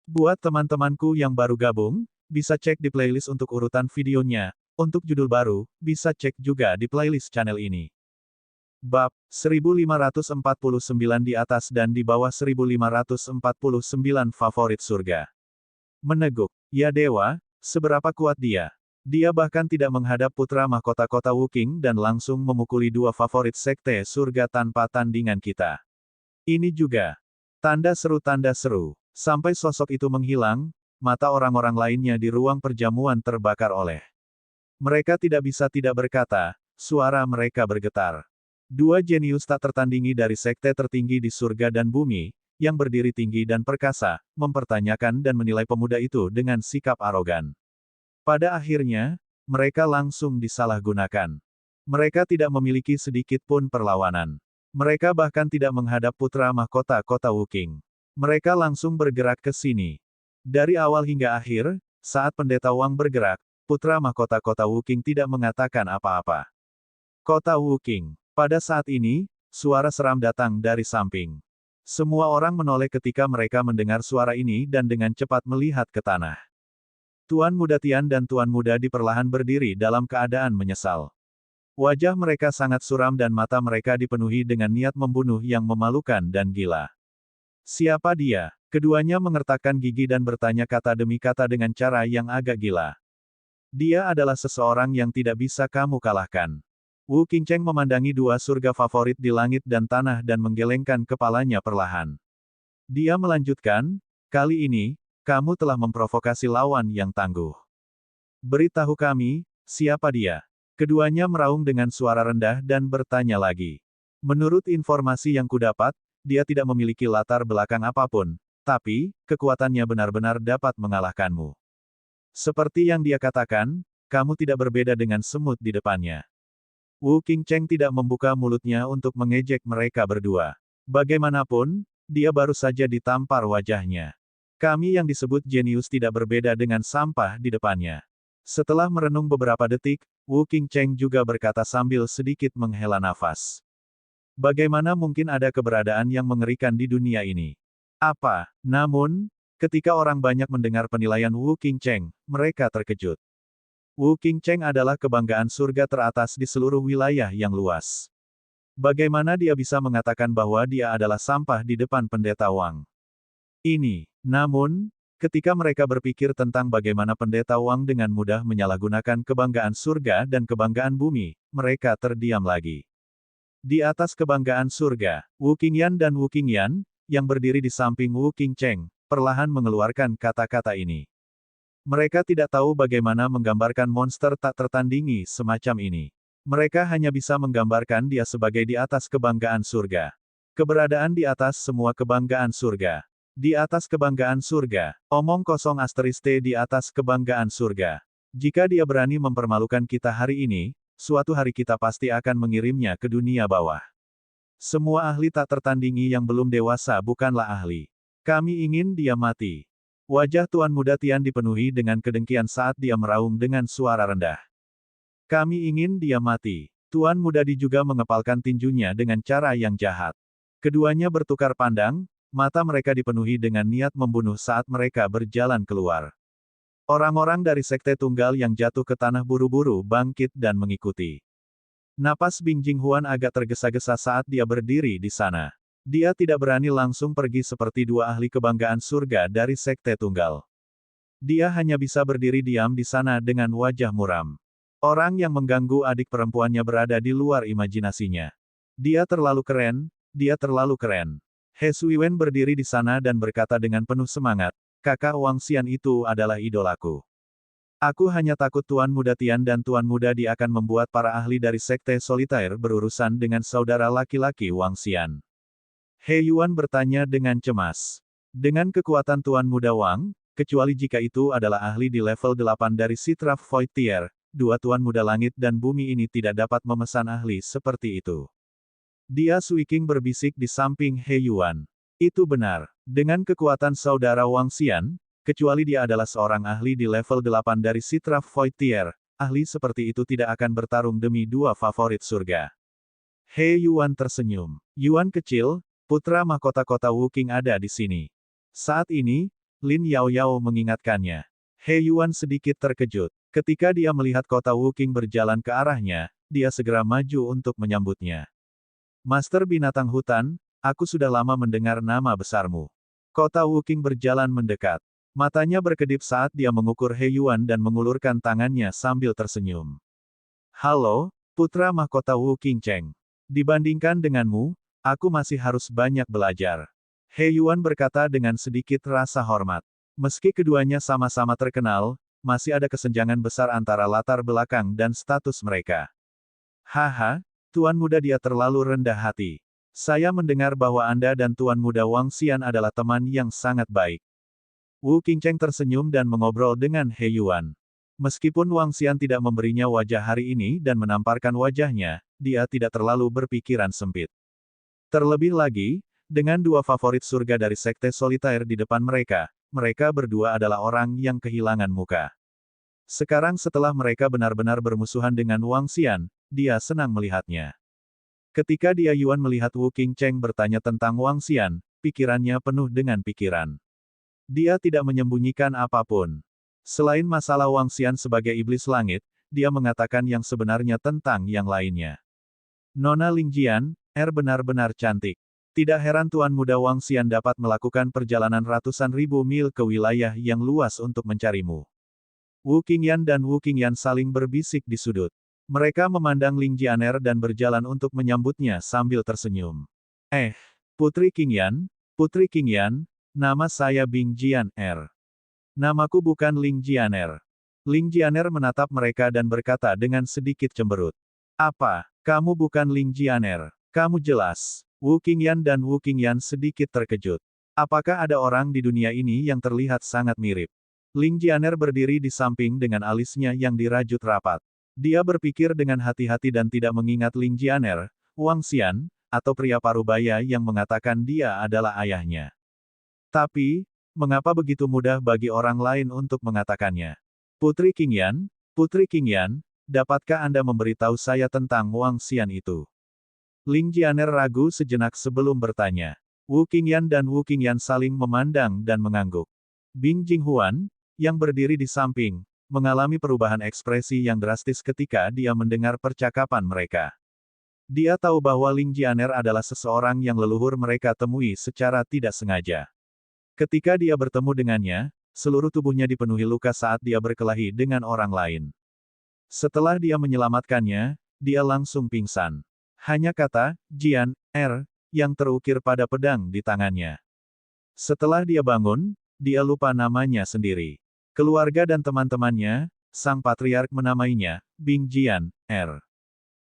Buat teman-temanku yang baru gabung, bisa cek di playlist untuk urutan videonya. Untuk judul baru, bisa cek juga di playlist channel ini. Bab 1549 di atas dan di bawah 1549 favorit surga. Meneguk, ya dewa, seberapa kuat dia? Dia bahkan tidak menghadap putra mahkota kota Wuking dan langsung memukuli dua favorit sekte surga tanpa tandingan kita. Ini juga. Tanda seru, sampai sosok itu menghilang, mata orang-orang lainnya di ruang perjamuan terbakar oleh. Mereka tidak bisa tidak berkata, suara mereka bergetar. Dua jenius tak tertandingi dari sekte tertinggi di surga dan bumi, yang berdiri tinggi dan perkasa, mempertanyakan dan menilai pemuda itu dengan sikap arogan. Pada akhirnya, mereka langsung disalahgunakan. Mereka tidak memiliki sedikit pun perlawanan. Mereka bahkan tidak menghadap putra mahkota kota Wuking. Mereka langsung bergerak ke sini. Dari awal hingga akhir, saat pendeta Wang bergerak, putra mahkota kota Wuking tidak mengatakan apa-apa. Kota Wuking. Pada saat ini, suara seram datang dari samping. Semua orang menoleh ketika mereka mendengar suara ini dan dengan cepat melihat ke tanah. Tuan Muda Tian dan Tuan Muda Di perlahan berdiri dalam keadaan menyesal. Wajah mereka sangat suram dan mata mereka dipenuhi dengan niat membunuh yang memalukan dan gila. Siapa dia? Keduanya mengertakkan gigi dan bertanya kata demi kata dengan cara yang agak gila. Dia adalah seseorang yang tidak bisa kamu kalahkan. Wu Qingcheng memandangi dua surga favorit di langit dan tanah dan menggelengkan kepalanya perlahan. Dia melanjutkan, kali ini, kamu telah memprovokasi lawan yang tangguh. Beritahu kami, siapa dia? Keduanya meraung dengan suara rendah dan bertanya lagi. Menurut informasi yang kudapat, dia tidak memiliki latar belakang apapun, tapi, kekuatannya benar-benar dapat mengalahkanmu. Seperti yang dia katakan, kamu tidak berbeda dengan semut di depannya. Wu Qingcheng tidak membuka mulutnya untuk mengejek mereka berdua. Bagaimanapun, dia baru saja ditampar wajahnya. Kami yang disebut jenius tidak berbeda dengan sampah di depannya. Setelah merenung beberapa detik, Wu Qingcheng juga berkata sambil sedikit menghela nafas. Bagaimana mungkin ada keberadaan yang mengerikan di dunia ini? Apa? Namun, ketika orang banyak mendengar penilaian Wu Qingcheng, mereka terkejut. Wu Qingcheng adalah kebanggaan surga teratas di seluruh wilayah yang luas. Bagaimana dia bisa mengatakan bahwa dia adalah sampah di depan pendeta Wang? Namun, ketika mereka berpikir tentang bagaimana pendeta Wang dengan mudah menyalahgunakan kebanggaan surga dan kebanggaan bumi, mereka terdiam lagi. Di atas kebanggaan surga, Wu Qingyan dan Wu Qingyan, yang berdiri di samping Wu Qingcheng, perlahan mengeluarkan kata-kata ini. Mereka tidak tahu bagaimana menggambarkan monster tak tertandingi semacam ini. Mereka hanya bisa menggambarkan dia sebagai di atas kebanggaan surga. Keberadaan di atas semua kebanggaan surga. Di atas kebanggaan surga. Omong kosong *T di atas kebanggaan surga. Jika dia berani mempermalukan kita hari ini, suatu hari kita pasti akan mengirimnya ke dunia bawah. Semua ahli tak tertandingi yang belum dewasa bukanlah ahli. Kami ingin dia mati. Wajah Tuan Muda Tian dipenuhi dengan kedengkian saat dia meraung dengan suara rendah. Kami ingin dia mati. Tuan Muda Di juga mengepalkan tinjunya dengan cara yang jahat. Keduanya bertukar pandang, mata mereka dipenuhi dengan niat membunuh saat mereka berjalan keluar. Orang-orang dari Sekte Tunggal yang jatuh ke tanah buru-buru bangkit dan mengikuti. Napas Bing Jinghuan agak tergesa-gesa saat dia berdiri di sana. Dia tidak berani langsung pergi seperti dua ahli kebanggaan surga dari Sekte Tunggal. Dia hanya bisa berdiri diam di sana dengan wajah muram. Orang yang mengganggu adik perempuannya berada di luar imajinasinya. Dia terlalu keren. He Suiwen berdiri di sana dan berkata dengan penuh semangat, kakak Wang Xian itu adalah idolaku. Aku hanya takut Tuan Muda Tian dan Tuan Muda Di akan membuat para ahli dari Sekte Solitaire berurusan dengan saudara laki-laki Wang Xian. He Yuan bertanya dengan cemas. Dengan kekuatan Tuan Muda Wang, kecuali jika itu adalah ahli di level 8 dari Sitraf Void Tier, dua Tuan Muda Langit dan Bumi ini tidak dapat memesan ahli seperti itu. Dia Suiking berbisik di samping He Yuan. Itu benar. Dengan kekuatan saudara Wang Xian, kecuali dia adalah seorang ahli di level 8 dari Sitraf Void Tier, ahli seperti itu tidak akan bertarung demi dua favorit surga. He Yuan tersenyum. Yuan kecil, putra mahkota kota Wuking ada di sini. Saat ini, Lin Yaoyao mengingatkannya. He Yuan sedikit terkejut. Ketika dia melihat kota Wuking berjalan ke arahnya, dia segera maju untuk menyambutnya. Master binatang hutan, aku sudah lama mendengar nama besarmu. Kota Wuking berjalan mendekat. Matanya berkedip saat dia mengukur He Yuan dan mengulurkan tangannya sambil tersenyum. Halo, putra mahkota Wu Qingcheng. Dibandingkan denganmu, aku masih harus banyak belajar. He Yuan berkata dengan sedikit rasa hormat. Meski keduanya sama-sama terkenal, masih ada kesenjangan besar antara latar belakang dan status mereka. Haha, Tuan Muda, dia terlalu rendah hati. Saya mendengar bahwa Anda dan Tuan Muda Wang Xian adalah teman yang sangat baik. Wu Qingcheng tersenyum dan mengobrol dengan He Yuan. Meskipun Wang Xian tidak memberinya wajah hari ini dan menamparkan wajahnya, dia tidak terlalu berpikiran sempit. Terlebih lagi, dengan dua favorit surga dari Sekte Solitaire di depan mereka, mereka berdua adalah orang yang kehilangan muka. Sekarang setelah mereka benar-benar bermusuhan dengan Wang Xian, dia senang melihatnya. Ketika dia Yuan melihat Wu Qingcheng bertanya tentang Wang Xian, pikirannya penuh dengan pikiran. Dia tidak menyembunyikan apapun. Selain masalah Wang Xian sebagai iblis langit, dia mengatakan yang sebenarnya tentang yang lainnya. Nona Lingjian, benar-benar cantik. Tidak heran Tuan Muda Wang Xian dapat melakukan perjalanan ratusan ribu mil ke wilayah yang luas untuk mencarimu. Wu Qingyan dan Wu Qingyan saling berbisik di sudut. Mereka memandang Lingjian dan berjalan untuk menyambutnya sambil tersenyum. Putri Qingyan, nama saya Bing Jian. Namaku bukan Lingjian. Lingjian menatap mereka dan berkata dengan sedikit cemberut. Apa, kamu bukan Lingjian? Kamu jelas. Wu Qingyan dan Wu Qingyan sedikit terkejut. Apakah ada orang di dunia ini yang terlihat sangat mirip? Lingjian berdiri di samping dengan alisnya yang dirajut rapat. Dia berpikir dengan hati-hati dan tidak mengingat Lingjian, Wang Xian, atau pria parubaya yang mengatakan dia adalah ayahnya. Tapi, mengapa begitu mudah bagi orang lain untuk mengatakannya? Putri Qingyan, dapatkah Anda memberitahu saya tentang Wang Xian itu? Lingjian ragu sejenak sebelum bertanya. Wu Qingyan dan Wu Qingyan saling memandang dan mengangguk. Bing Jinghuan, yang berdiri di samping, mengalami perubahan ekspresi yang drastis ketika dia mendengar percakapan mereka. Dia tahu bahwa Lingjian adalah seseorang yang leluhur mereka temui secara tidak sengaja. Ketika dia bertemu dengannya, seluruh tubuhnya dipenuhi luka saat dia berkelahi dengan orang lain. Setelah dia menyelamatkannya, dia langsung pingsan. Hanya kata, Jian, yang terukir pada pedang di tangannya. Setelah dia bangun, dia lupa namanya sendiri. Keluarga dan teman-temannya, sang patriark menamainya, Bing Jian,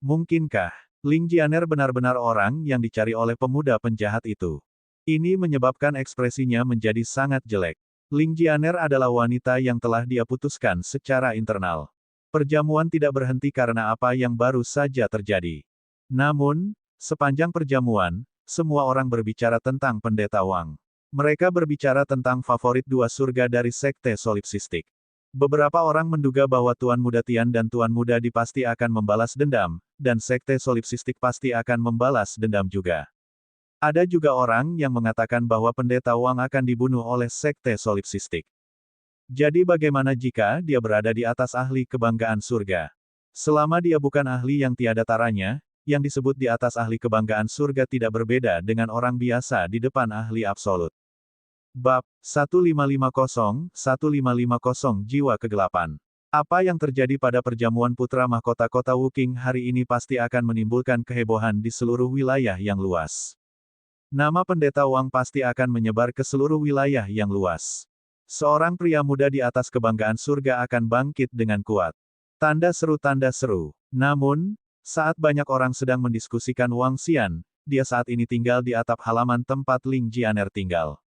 Mungkinkah, Lingjian benar-benar orang yang dicari oleh pemuda penjahat itu? Ini menyebabkan ekspresinya menjadi sangat jelek. Lingjian adalah wanita yang telah dia putuskan secara internal. Perjamuan tidak berhenti karena apa yang baru saja terjadi. Namun, sepanjang perjamuan, semua orang berbicara tentang Pendeta Wang. Mereka berbicara tentang favorit dua surga dari Sekte Solipsistik. Beberapa orang menduga bahwa Tuan Muda Tian dan Tuan Muda Di pasti akan membalas dendam, dan Sekte Solipsistik pasti akan membalas dendam juga. Ada juga orang yang mengatakan bahwa Pendeta Wang akan dibunuh oleh Sekte Solipsistik. Jadi bagaimana jika dia berada di atas ahli kebanggaan surga? Selama dia bukan ahli yang tiada taranya, yang disebut di atas ahli kebanggaan surga tidak berbeda dengan orang biasa di depan ahli absolut. Bab 1550 Jiwa Kegelapan. Apa yang terjadi pada perjamuan putra mahkota kota Wuking hari ini pasti akan menimbulkan kehebohan di seluruh wilayah yang luas. Nama Pendeta Wang pasti akan menyebar ke seluruh wilayah yang luas. Seorang pria muda di atas kebanggaan surga akan bangkit dengan kuat. Tanda seru. Namun, saat banyak orang sedang mendiskusikan Wang Xian, dia saat ini tinggal di atap halaman tempat Lingjian tinggal.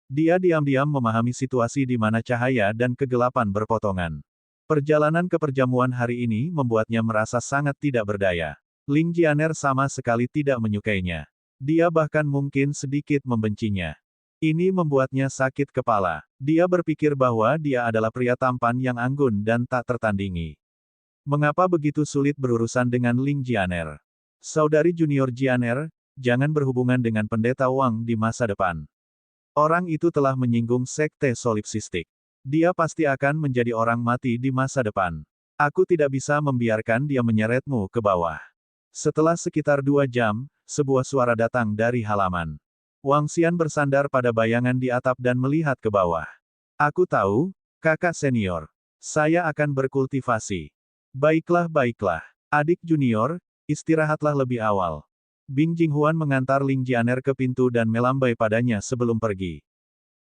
Dia diam-diam memahami situasi di mana cahaya dan kegelapan berpotongan. Perjalanan ke perjamuan hari ini membuatnya merasa sangat tidak berdaya. Lingjian sama sekali tidak menyukainya. Dia bahkan mungkin sedikit membencinya. Ini membuatnya sakit kepala. Dia berpikir bahwa dia adalah pria tampan yang anggun dan tak tertandingi. Mengapa begitu sulit berurusan dengan Lingjian? Saudari junior Jian, jangan berhubungan dengan Pendeta Wang di masa depan. Orang itu telah menyinggung sekte solipsistik. Dia pasti akan menjadi orang mati di masa depan. Aku tidak bisa membiarkan dia menyeretmu ke bawah. Setelah sekitar 2 jam, sebuah suara datang dari halaman. Wang Xian bersandar pada bayangan di atap dan melihat ke bawah. Aku tahu, kakak senior. Saya akan berkultivasi. Baiklah, baiklah. Adik junior, istirahatlah lebih awal. Bing Jinghuan mengantar Ling Jianer ke pintu dan melambai padanya sebelum pergi.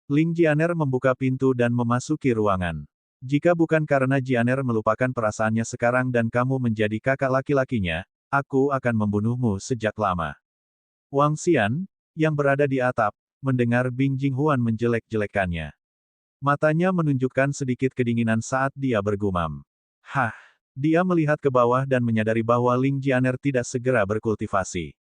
Ling Jianer membuka pintu dan memasuki ruangan. Jika bukan karena Jianer melupakan perasaannya sekarang dan kamu menjadi kakak laki-lakinya, aku akan membunuhmu sejak lama. Wang Xian, yang berada di atap, mendengar Bing Jinghuan menjelek-jelekannya. Matanya menunjukkan sedikit kedinginan saat dia bergumam. Hah! Dia melihat ke bawah dan menyadari bahwa Ling Jianer tidak segera berkultivasi.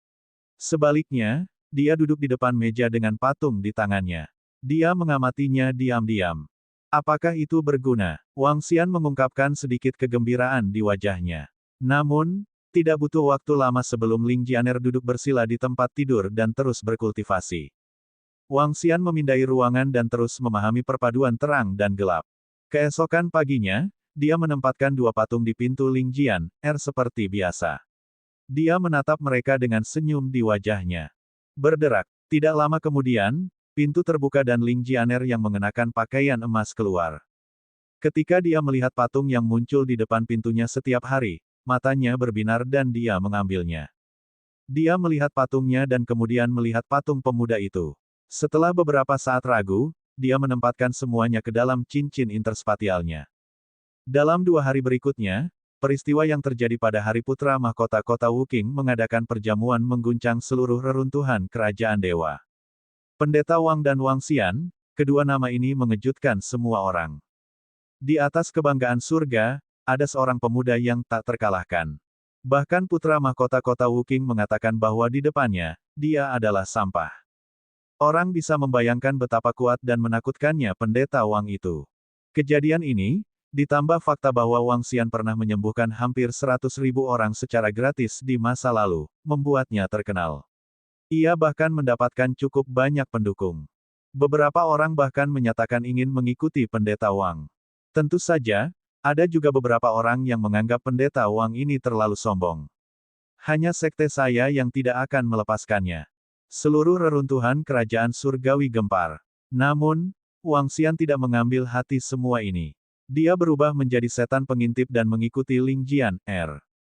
Sebaliknya, dia duduk di depan meja dengan patung di tangannya. Dia mengamatinya diam-diam. Apakah itu berguna? Wang Xian mengungkapkan sedikit kegembiraan di wajahnya. Namun, tidak butuh waktu lama sebelum Ling Jianer duduk bersila di tempat tidur dan terus berkultivasi. Wang Xian memindai ruangan dan terus memahami perpaduan terang dan gelap. Keesokan paginya, dia menempatkan 2 patung di pintu Ling Jian, seperti biasa. Dia menatap mereka dengan senyum di wajahnya. Berderak. Tidak lama kemudian, pintu terbuka dan Ling Jianer yang mengenakan pakaian emas keluar. Ketika dia melihat patung yang muncul di depan pintunya setiap hari, matanya berbinar dan dia mengambilnya. Dia melihat patungnya dan kemudian melihat patung pemuda itu. Setelah beberapa saat ragu, dia menempatkan semuanya ke dalam cincin interspatialnya. Dalam 2 hari berikutnya, peristiwa yang terjadi pada Hari Putra Mahkota Kota Wuking mengadakan perjamuan mengguncang seluruh reruntuhan kerajaan dewa. Pendeta Wang dan Wang Xian, kedua nama ini mengejutkan semua orang. Di atas kebanggaan surga, ada seorang pemuda yang tak terkalahkan. Bahkan Putra Mahkota Kota Wuking mengatakan bahwa di depannya, dia adalah sampah. Orang bisa membayangkan betapa kuat dan menakutkannya pendeta Wang itu. Kejadian ini, ditambah fakta bahwa Wang Xian pernah menyembuhkan hampir 100.000 orang secara gratis di masa lalu, membuatnya terkenal. Ia bahkan mendapatkan cukup banyak pendukung. Beberapa orang bahkan menyatakan ingin mengikuti pendeta Wang. Tentu saja, ada juga beberapa orang yang menganggap pendeta Wang ini terlalu sombong. Hanya sekte saya yang tidak akan melepaskannya. Seluruh reruntuhan kerajaan surgawi gempar. Namun, Wang Xian tidak mengambil hati semua ini. Dia berubah menjadi setan pengintip dan mengikuti Ling Jian.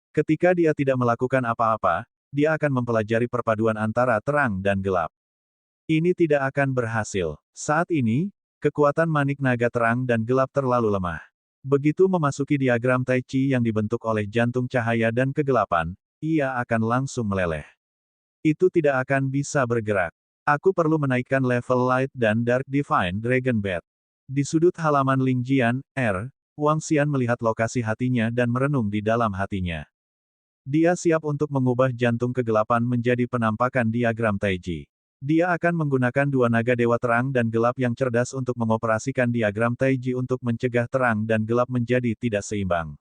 Ketika dia tidak melakukan apa-apa, dia akan mempelajari perpaduan antara terang dan gelap. Ini tidak akan berhasil. Saat ini, kekuatan manik naga terang dan gelap terlalu lemah. Begitu memasuki diagram Tai Chi yang dibentuk oleh jantung cahaya dan kegelapan, ia akan langsung meleleh. Itu tidak akan bisa bergerak. Aku perlu menaikkan level Light dan Dark Divine Dragon Bat. Di sudut halaman Ling Jian, Wang Xian melihat lokasi hatinya dan merenung di dalam hatinya. Dia siap untuk mengubah jantung kegelapan menjadi penampakan diagram Taiji. Dia akan menggunakan 2 naga dewa terang dan gelap yang cerdas untuk mengoperasikan diagram Taiji untuk mencegah terang dan gelap menjadi tidak seimbang.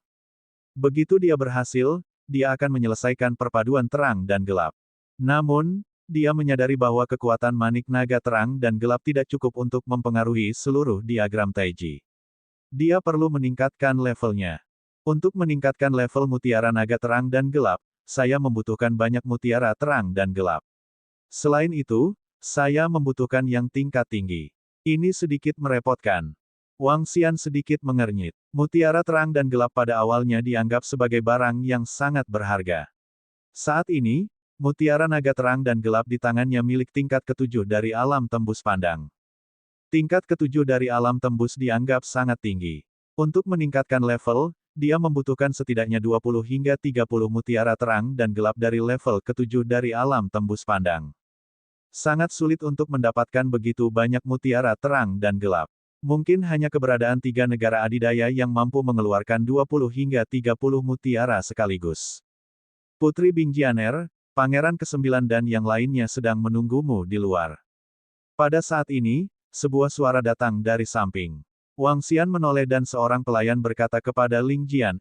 Begitu dia berhasil, dia akan menyelesaikan perpaduan terang dan gelap. Namun, dia menyadari bahwa kekuatan manik naga terang dan gelap tidak cukup untuk mempengaruhi seluruh diagram Taiji. Dia perlu meningkatkan levelnya. Untuk meningkatkan level mutiara naga terang dan gelap, saya membutuhkan banyak mutiara terang dan gelap. Selain itu, saya membutuhkan yang tingkat tinggi. Ini sedikit merepotkan. Wang Xian sedikit mengernyit. Mutiara terang dan gelap pada awalnya dianggap sebagai barang yang sangat berharga. Saat ini, mutiara naga terang dan gelap di tangannya milik tingkat ke-7 dari alam tembus pandang. Tingkat ke-7 dari alam tembus dianggap sangat tinggi. Untuk meningkatkan level, dia membutuhkan setidaknya 20 hingga 30 mutiara terang dan gelap dari level ke-7 dari alam tembus pandang. Sangat sulit untuk mendapatkan begitu banyak mutiara terang dan gelap. Mungkin hanya keberadaan 3 negara adidaya yang mampu mengeluarkan 20 hingga 30 mutiara sekaligus. Putri Bing Jianer, Pangeran ke-9 dan yang lainnya sedang menunggumu di luar. Pada saat ini, sebuah suara datang dari samping. Wang Xian menoleh dan seorang pelayan berkata kepada Ling Jian,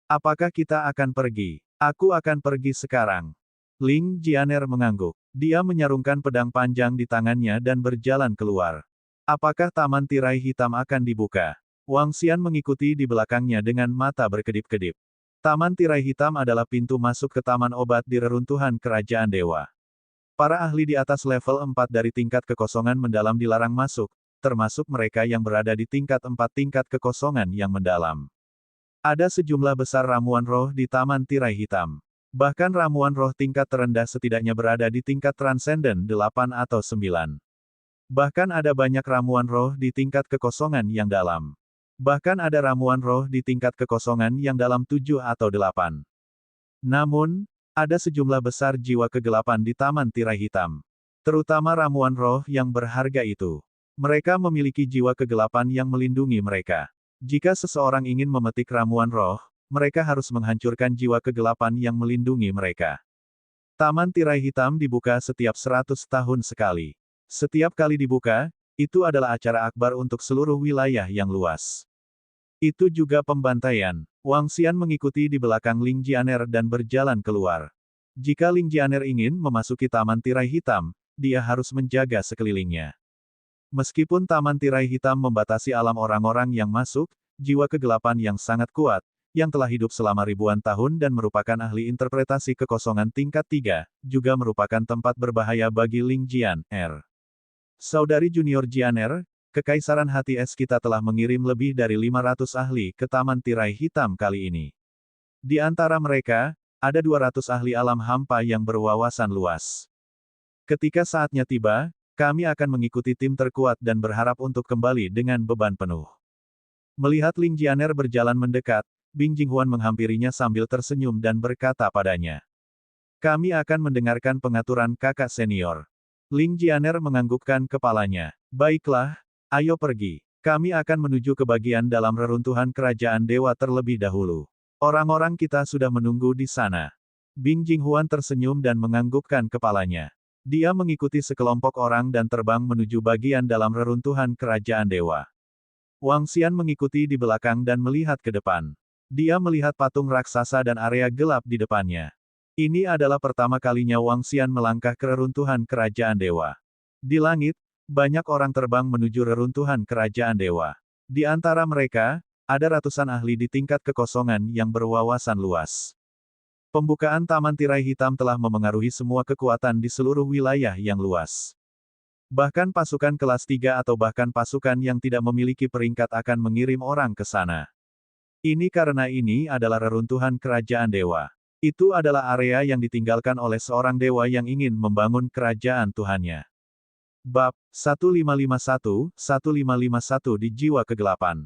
Apakah kita akan pergi? Aku akan pergi sekarang. Ling Jianer mengangguk. Dia menyarungkan pedang panjang di tangannya dan berjalan keluar. Apakah taman tirai hitam akan dibuka? Wang Xian mengikuti di belakangnya dengan mata berkedip-kedip. Taman tirai hitam adalah pintu masuk ke taman obat di reruntuhan kerajaan dewa. Para ahli di atas level 4 dari tingkat kekosongan mendalam dilarang masuk, termasuk mereka yang berada di tingkat 4 tingkat kekosongan yang mendalam. Ada sejumlah besar ramuan roh di taman tirai hitam. Bahkan ramuan roh tingkat terendah setidaknya berada di tingkat transenden 8 atau 9. Bahkan ada banyak ramuan roh di tingkat kekosongan yang dalam. Bahkan ada ramuan roh di tingkat kekosongan yang dalam 7 atau 8. Namun, ada sejumlah besar jiwa kegelapan di taman tirai hitam. Terutama ramuan roh yang berharga itu. Mereka memiliki jiwa kegelapan yang melindungi mereka. Jika seseorang ingin memetik ramuan roh, mereka harus menghancurkan jiwa kegelapan yang melindungi mereka. Taman tirai hitam dibuka setiap 100 tahun sekali. Setiap kali dibuka, itu adalah acara akbar untuk seluruh wilayah yang luas. Itu juga pembantaian. Wang Xian mengikuti di belakang Ling Jianer dan berjalan keluar. Jika Ling Jianer ingin memasuki taman tirai hitam, dia harus menjaga sekelilingnya. Meskipun taman tirai hitam membatasi alam orang-orang yang masuk, jiwa kegelapan yang sangat kuat, yang telah hidup selama ribuan tahun dan merupakan ahli interpretasi kekosongan tingkat 3, juga merupakan tempat berbahaya bagi Ling Jianer. Saudari junior Jianer, Kekaisaran Hati Es kita telah mengirim lebih dari 500 ahli ke taman tirai hitam kali ini. Di antara mereka, ada 200 ahli alam hampa yang berwawasan luas. Ketika saatnya tiba, kami akan mengikuti tim terkuat dan berharap untuk kembali dengan beban penuh. Melihat Ling Jianer berjalan mendekat, Bing Jinghuan menghampirinya sambil tersenyum dan berkata padanya. Kami akan mendengarkan pengaturan kakak senior. Ling Jianer menganggukkan kepalanya. Baiklah, ayo pergi. Kami akan menuju ke bagian dalam reruntuhan kerajaan dewa terlebih dahulu. Orang-orang kita sudah menunggu di sana. Bing Jinghuan tersenyum dan menganggukkan kepalanya. Dia mengikuti sekelompok orang dan terbang menuju bagian dalam reruntuhan kerajaan dewa. Wang Xian mengikuti di belakang dan melihat ke depan. Dia melihat patung raksasa dan area gelap di depannya. Ini adalah pertama kalinya Wang Xian melangkah ke reruntuhan kerajaan dewa. Di langit, banyak orang terbang menuju reruntuhan kerajaan dewa. Di antara mereka, ada ratusan ahli di tingkat kekosongan yang berwawasan luas. Pembukaan Taman Tirai Hitam telah memengaruhi semua kekuatan di seluruh wilayah yang luas. Bahkan pasukan kelas 3 atau bahkan pasukan yang tidak memiliki peringkat akan mengirim orang ke sana. Ini karena ini adalah reruntuhan kerajaan dewa. Itu adalah area yang ditinggalkan oleh seorang dewa yang ingin membangun kerajaan Tuhannya. Bab 1551 di Jiwa Kegelapan.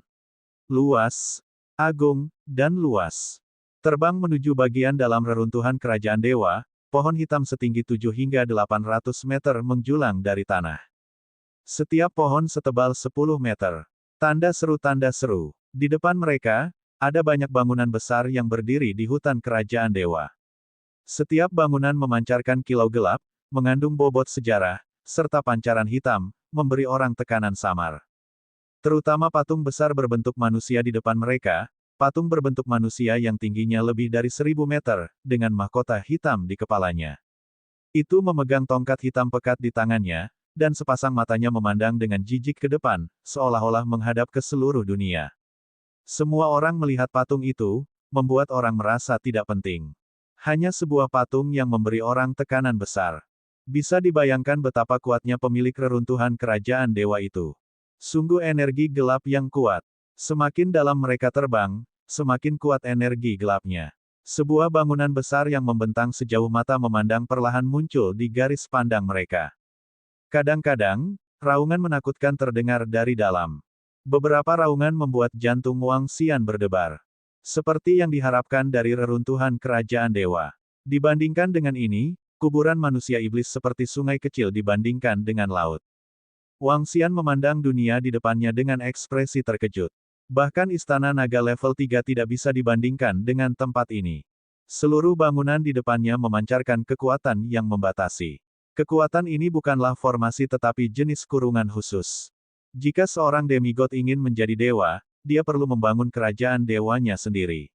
Luas, agung, dan luas. Terbang menuju bagian dalam reruntuhan kerajaan dewa, pohon hitam setinggi 7 hingga 800 meter menjulang dari tanah. Setiap pohon setebal 10 meter. Tanda seru. Di depan mereka, ada banyak bangunan besar yang berdiri di hutan kerajaan dewa. Setiap bangunan memancarkan kilau gelap, mengandung bobot sejarah, serta pancaran hitam, memberi orang tekanan samar. Terutama patung besar berbentuk manusia di depan mereka, patung berbentuk manusia yang tingginya lebih dari 1000 meter, dengan mahkota hitam di kepalanya. Itu memegang tongkat hitam pekat di tangannya, dan sepasang matanya memandang dengan jijik ke depan, seolah-olah menghadap ke seluruh dunia. Semua orang melihat patung itu, membuat orang merasa tidak penting. Hanya sebuah patung yang memberi orang tekanan besar. Bisa dibayangkan betapa kuatnya pemilik reruntuhan kerajaan dewa itu. Sungguh energi gelap yang kuat. Semakin dalam mereka terbang, semakin kuat energi gelapnya. Sebuah bangunan besar yang membentang sejauh mata memandang perlahan muncul di garis pandang mereka. Kadang-kadang, raungan menakutkan terdengar dari dalam. Beberapa raungan membuat jantung Wang Xian berdebar. Seperti yang diharapkan dari reruntuhan kerajaan dewa. Dibandingkan dengan ini, kuburan manusia iblis seperti sungai kecil dibandingkan dengan laut. Wang Xian memandang dunia di depannya dengan ekspresi terkejut. Bahkan istana naga level 3 tidak bisa dibandingkan dengan tempat ini. Seluruh bangunan di depannya memancarkan kekuatan yang membatasi. Kekuatan ini bukanlah formasi tetapi jenis kurungan khusus. Jika seorang demigod ingin menjadi dewa, dia perlu membangun kerajaan dewanya sendiri.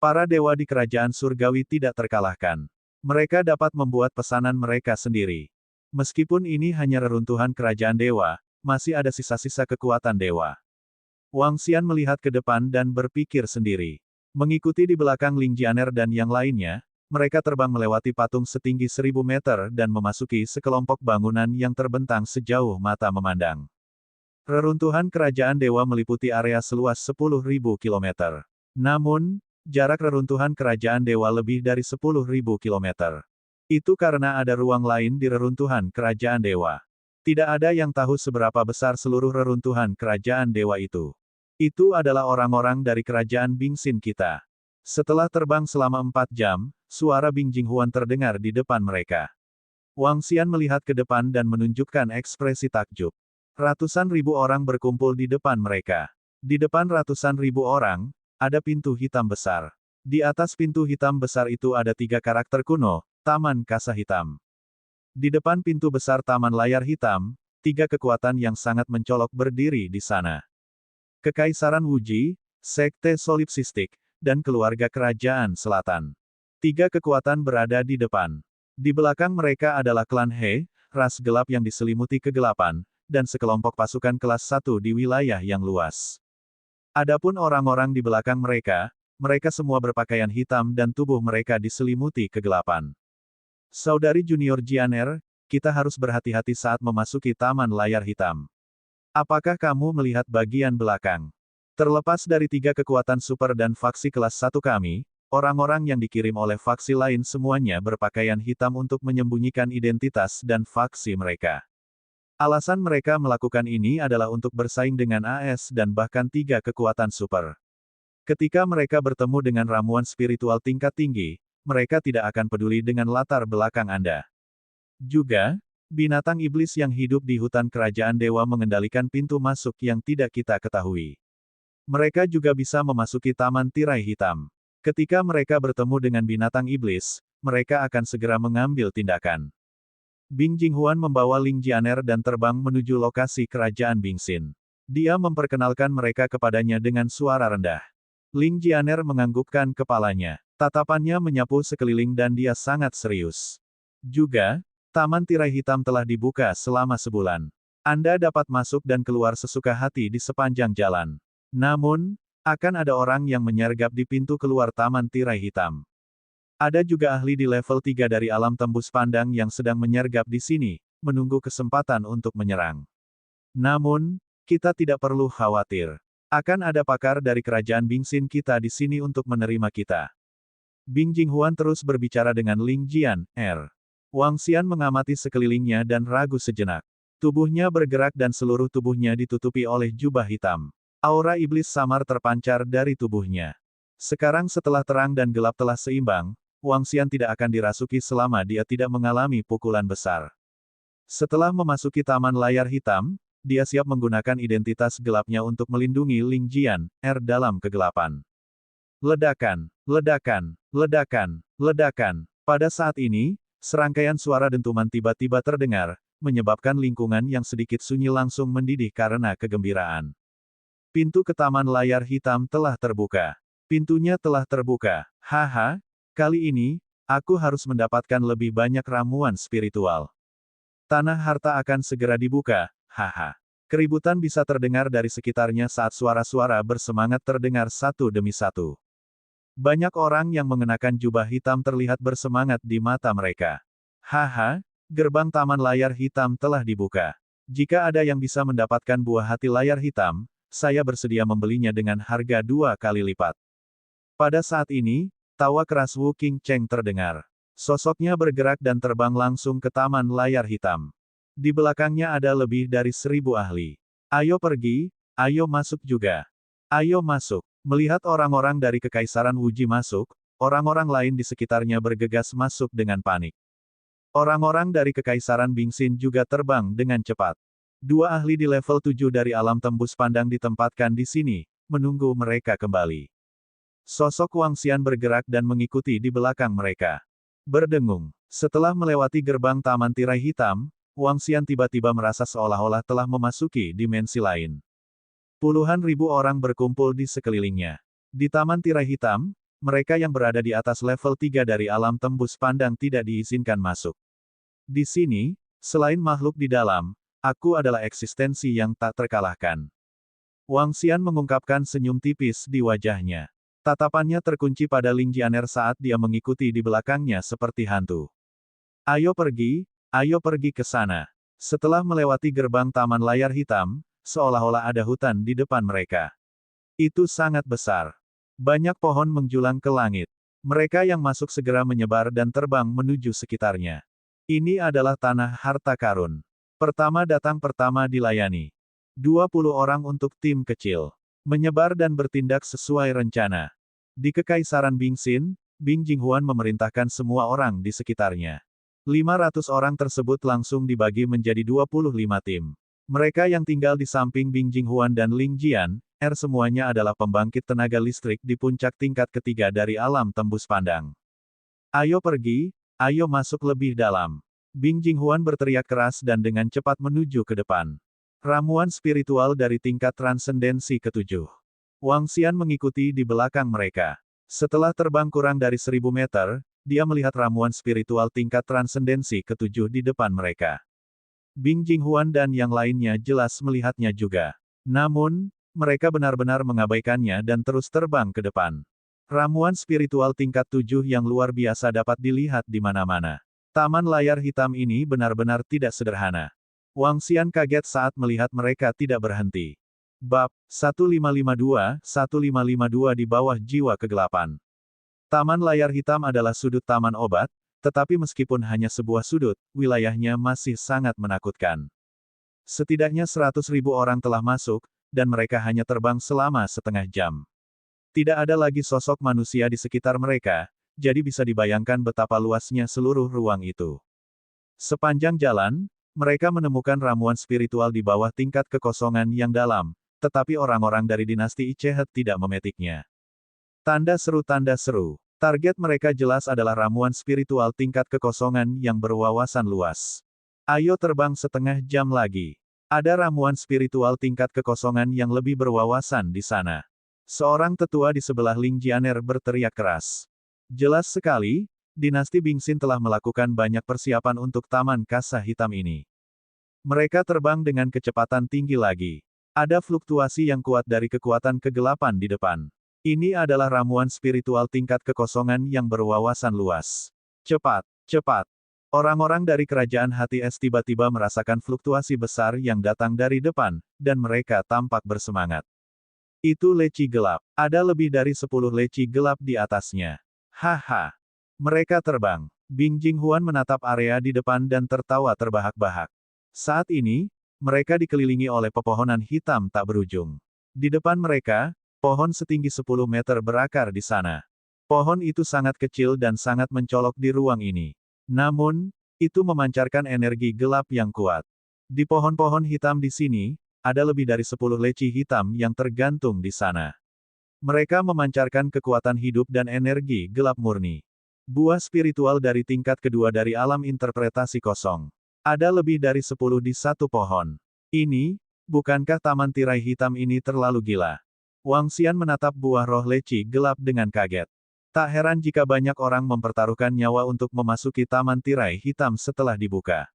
Para dewa di kerajaan surgawi tidak terkalahkan. Mereka dapat membuat pesanan mereka sendiri. Meskipun ini hanya reruntuhan kerajaan dewa, masih ada sisa-sisa kekuatan dewa. Wang Xian melihat ke depan dan berpikir sendiri. Mengikuti di belakang Ling Jianer dan yang lainnya, mereka terbang melewati patung setinggi 1000 meter dan memasuki sekelompok bangunan yang terbentang sejauh mata memandang. Reruntuhan kerajaan dewa meliputi area seluas 10.000 kilometer. Namun, jarak reruntuhan kerajaan dewa lebih dari 10.000 kilometer. Itu karena ada ruang lain di reruntuhan kerajaan dewa. Tidak ada yang tahu seberapa besar seluruh reruntuhan kerajaan dewa itu. Itu adalah orang-orang dari kerajaan Bingxin kita. Setelah terbang selama 4 jam, suara Bing Jinghuan terdengar di depan mereka. Wang Xian melihat ke depan dan menunjukkan ekspresi takjub. Ratusan ribu orang berkumpul di depan mereka. Di depan ratusan ribu orang, ada pintu hitam besar. Di atas pintu hitam besar itu ada 3 karakter kuno, Taman Kasa Hitam. Di depan pintu besar Taman Layar Hitam, 3 kekuatan yang sangat mencolok berdiri di sana. Kekaisaran Wuji, Sekte Solipsistik, dan keluarga Kerajaan Selatan. 3 kekuatan berada di depan. Di belakang mereka adalah klan He, ras gelap yang diselimuti kegelapan, dan sekelompok pasukan kelas 1 di wilayah yang luas. Adapun orang-orang di belakang mereka, mereka semua berpakaian hitam dan tubuh mereka diselimuti kegelapan. Saudari Junior Jianer, kita harus berhati-hati saat memasuki Taman Layar Hitam. Apakah kamu melihat bagian belakang? Terlepas dari 3 kekuatan super dan faksi kelas 1 kami, orang-orang yang dikirim oleh faksi lain semuanya berpakaian hitam untuk menyembunyikan identitas dan faksi mereka. Alasan mereka melakukan ini adalah untuk bersaing dengan AS dan bahkan 3 kekuatan super. Ketika mereka bertemu dengan ramuan spiritual tingkat tinggi, mereka tidak akan peduli dengan latar belakang Anda. Juga, binatang iblis yang hidup di hutan kerajaan dewa mengendalikan pintu masuk yang tidak kita ketahui. Mereka juga bisa memasuki taman tirai hitam. Ketika mereka bertemu dengan binatang iblis, mereka akan segera mengambil tindakan. Bing Jinghuan membawa Ling Jianer dan terbang menuju lokasi kerajaan Bingxin. Dia memperkenalkan mereka kepadanya dengan suara rendah. Ling Jianer menganggukkan kepalanya. Tatapannya menyapu sekeliling dan dia sangat serius. Juga, Taman Tirai Hitam telah dibuka selama sebulan. Anda dapat masuk dan keluar sesuka hati di sepanjang jalan. Namun, akan ada orang yang menyergap di pintu keluar Taman Tirai Hitam. Ada juga ahli di level 3 dari alam tembus pandang yang sedang menyergap di sini, menunggu kesempatan untuk menyerang. Namun, kita tidak perlu khawatir. Akan ada pakar dari kerajaan Bingxin kita di sini untuk menerima kita. Bing Jinghuan terus berbicara dengan Ling Jianer. Wang Xian mengamati sekelilingnya dan ragu sejenak. Tubuhnya bergerak dan seluruh tubuhnya ditutupi oleh jubah hitam. Aura iblis samar terpancar dari tubuhnya. Sekarang setelah terang dan gelap telah seimbang, Wang Xian tidak akan dirasuki selama dia tidak mengalami pukulan besar. Setelah memasuki Taman Layar Hitam, dia siap menggunakan identitas gelapnya untuk melindungi Ling Jianer dalam kegelapan. Ledakan, ledakan, ledakan, ledakan. Pada saat ini, serangkaian suara dentuman tiba-tiba terdengar, menyebabkan lingkungan yang sedikit sunyi langsung mendidih karena kegembiraan. Pintu ke Taman Layar Hitam telah terbuka. Pintunya telah terbuka. Haha, kali ini, aku harus mendapatkan lebih banyak ramuan spiritual. Tanah harta akan segera dibuka, haha. Keributan bisa terdengar dari sekitarnya saat suara-suara bersemangat terdengar satu demi satu. Banyak orang yang mengenakan jubah hitam terlihat bersemangat di mata mereka. Haha, gerbang Taman Layar Hitam telah dibuka. Jika ada yang bisa mendapatkan buah hati layar hitam, saya bersedia membelinya dengan harga 2 kali lipat. Pada saat ini, tawa keras Wu King Cheng terdengar. Sosoknya bergerak dan terbang langsung ke Taman Layar Hitam. Di belakangnya ada lebih dari 1000 ahli. Ayo pergi, ayo masuk juga. Ayo masuk. Melihat orang-orang dari Kekaisaran Wuji masuk, orang-orang lain di sekitarnya bergegas masuk dengan panik. Orang-orang dari Kekaisaran Bingxin juga terbang dengan cepat. 2 ahli di level 7 dari alam tembus pandang ditempatkan di sini, menunggu mereka kembali. Sosok Wang Xian bergerak dan mengikuti di belakang mereka. Berdengung. Setelah melewati gerbang Taman Tirai Hitam, Wang Xian tiba-tiba merasa seolah-olah telah memasuki dimensi lain. Puluhan ribu orang berkumpul di sekelilingnya. Di Taman Tirai Hitam, mereka yang berada di atas level 3 dari alam tembus pandang tidak diizinkan masuk. Di sini, selain makhluk di dalam, aku adalah eksistensi yang tak terkalahkan. Wang Xian mengungkapkan senyum tipis di wajahnya. Tatapannya terkunci pada Ling Jianer saat dia mengikuti di belakangnya seperti hantu. Ayo pergi ke sana. Setelah melewati gerbang taman layar hitam, seolah-olah ada hutan di depan mereka. Itu sangat besar. Banyak pohon menjulang ke langit. Mereka yang masuk segera menyebar dan terbang menuju sekitarnya. Ini adalah tanah harta karun. Pertama datang pertama dilayani. 20 orang untuk tim kecil. Menyebar dan bertindak sesuai rencana. Di Kekaisaran Bingxin, Bing Jinghuan memerintahkan semua orang di sekitarnya. 500 orang tersebut langsung dibagi menjadi 25 tim. Mereka yang tinggal di samping Bing Jinghuan dan Ling Jian, semuanya adalah pembangkit tenaga listrik di puncak tingkat ketiga dari alam tembus pandang. Ayo pergi, ayo masuk lebih dalam. Bing Jinghuan berteriak keras dan dengan cepat menuju ke depan. Ramuan spiritual dari tingkat transendensi ke-7. Wang Xian mengikuti di belakang mereka. Setelah terbang kurang dari 1000 meter, dia melihat ramuan spiritual tingkat transendensi ke-7 di depan mereka. Bing Jinghuan dan yang lainnya jelas melihatnya juga. Namun, mereka benar-benar mengabaikannya dan terus terbang ke depan. Ramuan spiritual tingkat 7 yang luar biasa dapat dilihat di mana-mana. Taman layar hitam ini benar-benar tidak sederhana. Wang Xian kaget saat melihat mereka tidak berhenti. Bab 1552 di bawah jiwa kegelapan. Taman layar hitam adalah sudut taman obat, tetapi meskipun hanya sebuah sudut, wilayahnya masih sangat menakutkan. Setidaknya 100.000 orang telah masuk, dan mereka hanya terbang selama setengah jam. Tidak ada lagi sosok manusia di sekitar mereka, jadi bisa dibayangkan betapa luasnya seluruh ruang itu. Sepanjang jalan, mereka menemukan ramuan spiritual di bawah tingkat kekosongan yang dalam, tetapi orang-orang dari dinasti Ichehet tidak memetiknya. Tanda seru. Target mereka jelas adalah ramuan spiritual tingkat kekosongan yang berwawasan luas. Ayo terbang setengah jam lagi. Ada ramuan spiritual tingkat kekosongan yang lebih berwawasan di sana. Seorang tetua di sebelah Ling Jianer berteriak keras. Jelas sekali, dinasti Bingxin telah melakukan banyak persiapan untuk taman kasa hitam ini. Mereka terbang dengan kecepatan tinggi lagi. Ada fluktuasi yang kuat dari kekuatan kegelapan di depan. Ini adalah ramuan spiritual tingkat kekosongan yang berwawasan luas. Cepat. Orang-orang dari kerajaan hati es tiba-tiba merasakan fluktuasi besar yang datang dari depan, dan mereka tampak bersemangat. Itu leci gelap. Ada lebih dari 10 leci gelap di atasnya. Haha. Mereka terbang. Bing Jinghuan menatap area di depan dan tertawa terbahak-bahak. Saat ini, mereka dikelilingi oleh pepohonan hitam tak berujung. Di depan mereka, pohon setinggi 10 meter berakar di sana. Pohon itu sangat kecil dan sangat mencolok di ruang ini. Namun, itu memancarkan energi gelap yang kuat. Di pohon-pohon hitam di sini, ada lebih dari 10 leci hitam yang tergantung di sana. Mereka memancarkan kekuatan hidup dan energi gelap murni. Buah spiritual dari tingkat kedua dari alam interpretasi kosong. Ada lebih dari 10 di satu pohon. Ini, bukankah taman tirai hitam ini terlalu gila? Wang Xian menatap buah roh leci gelap dengan kaget. Tak heran jika banyak orang mempertaruhkan nyawa untuk memasuki taman tirai hitam setelah dibuka.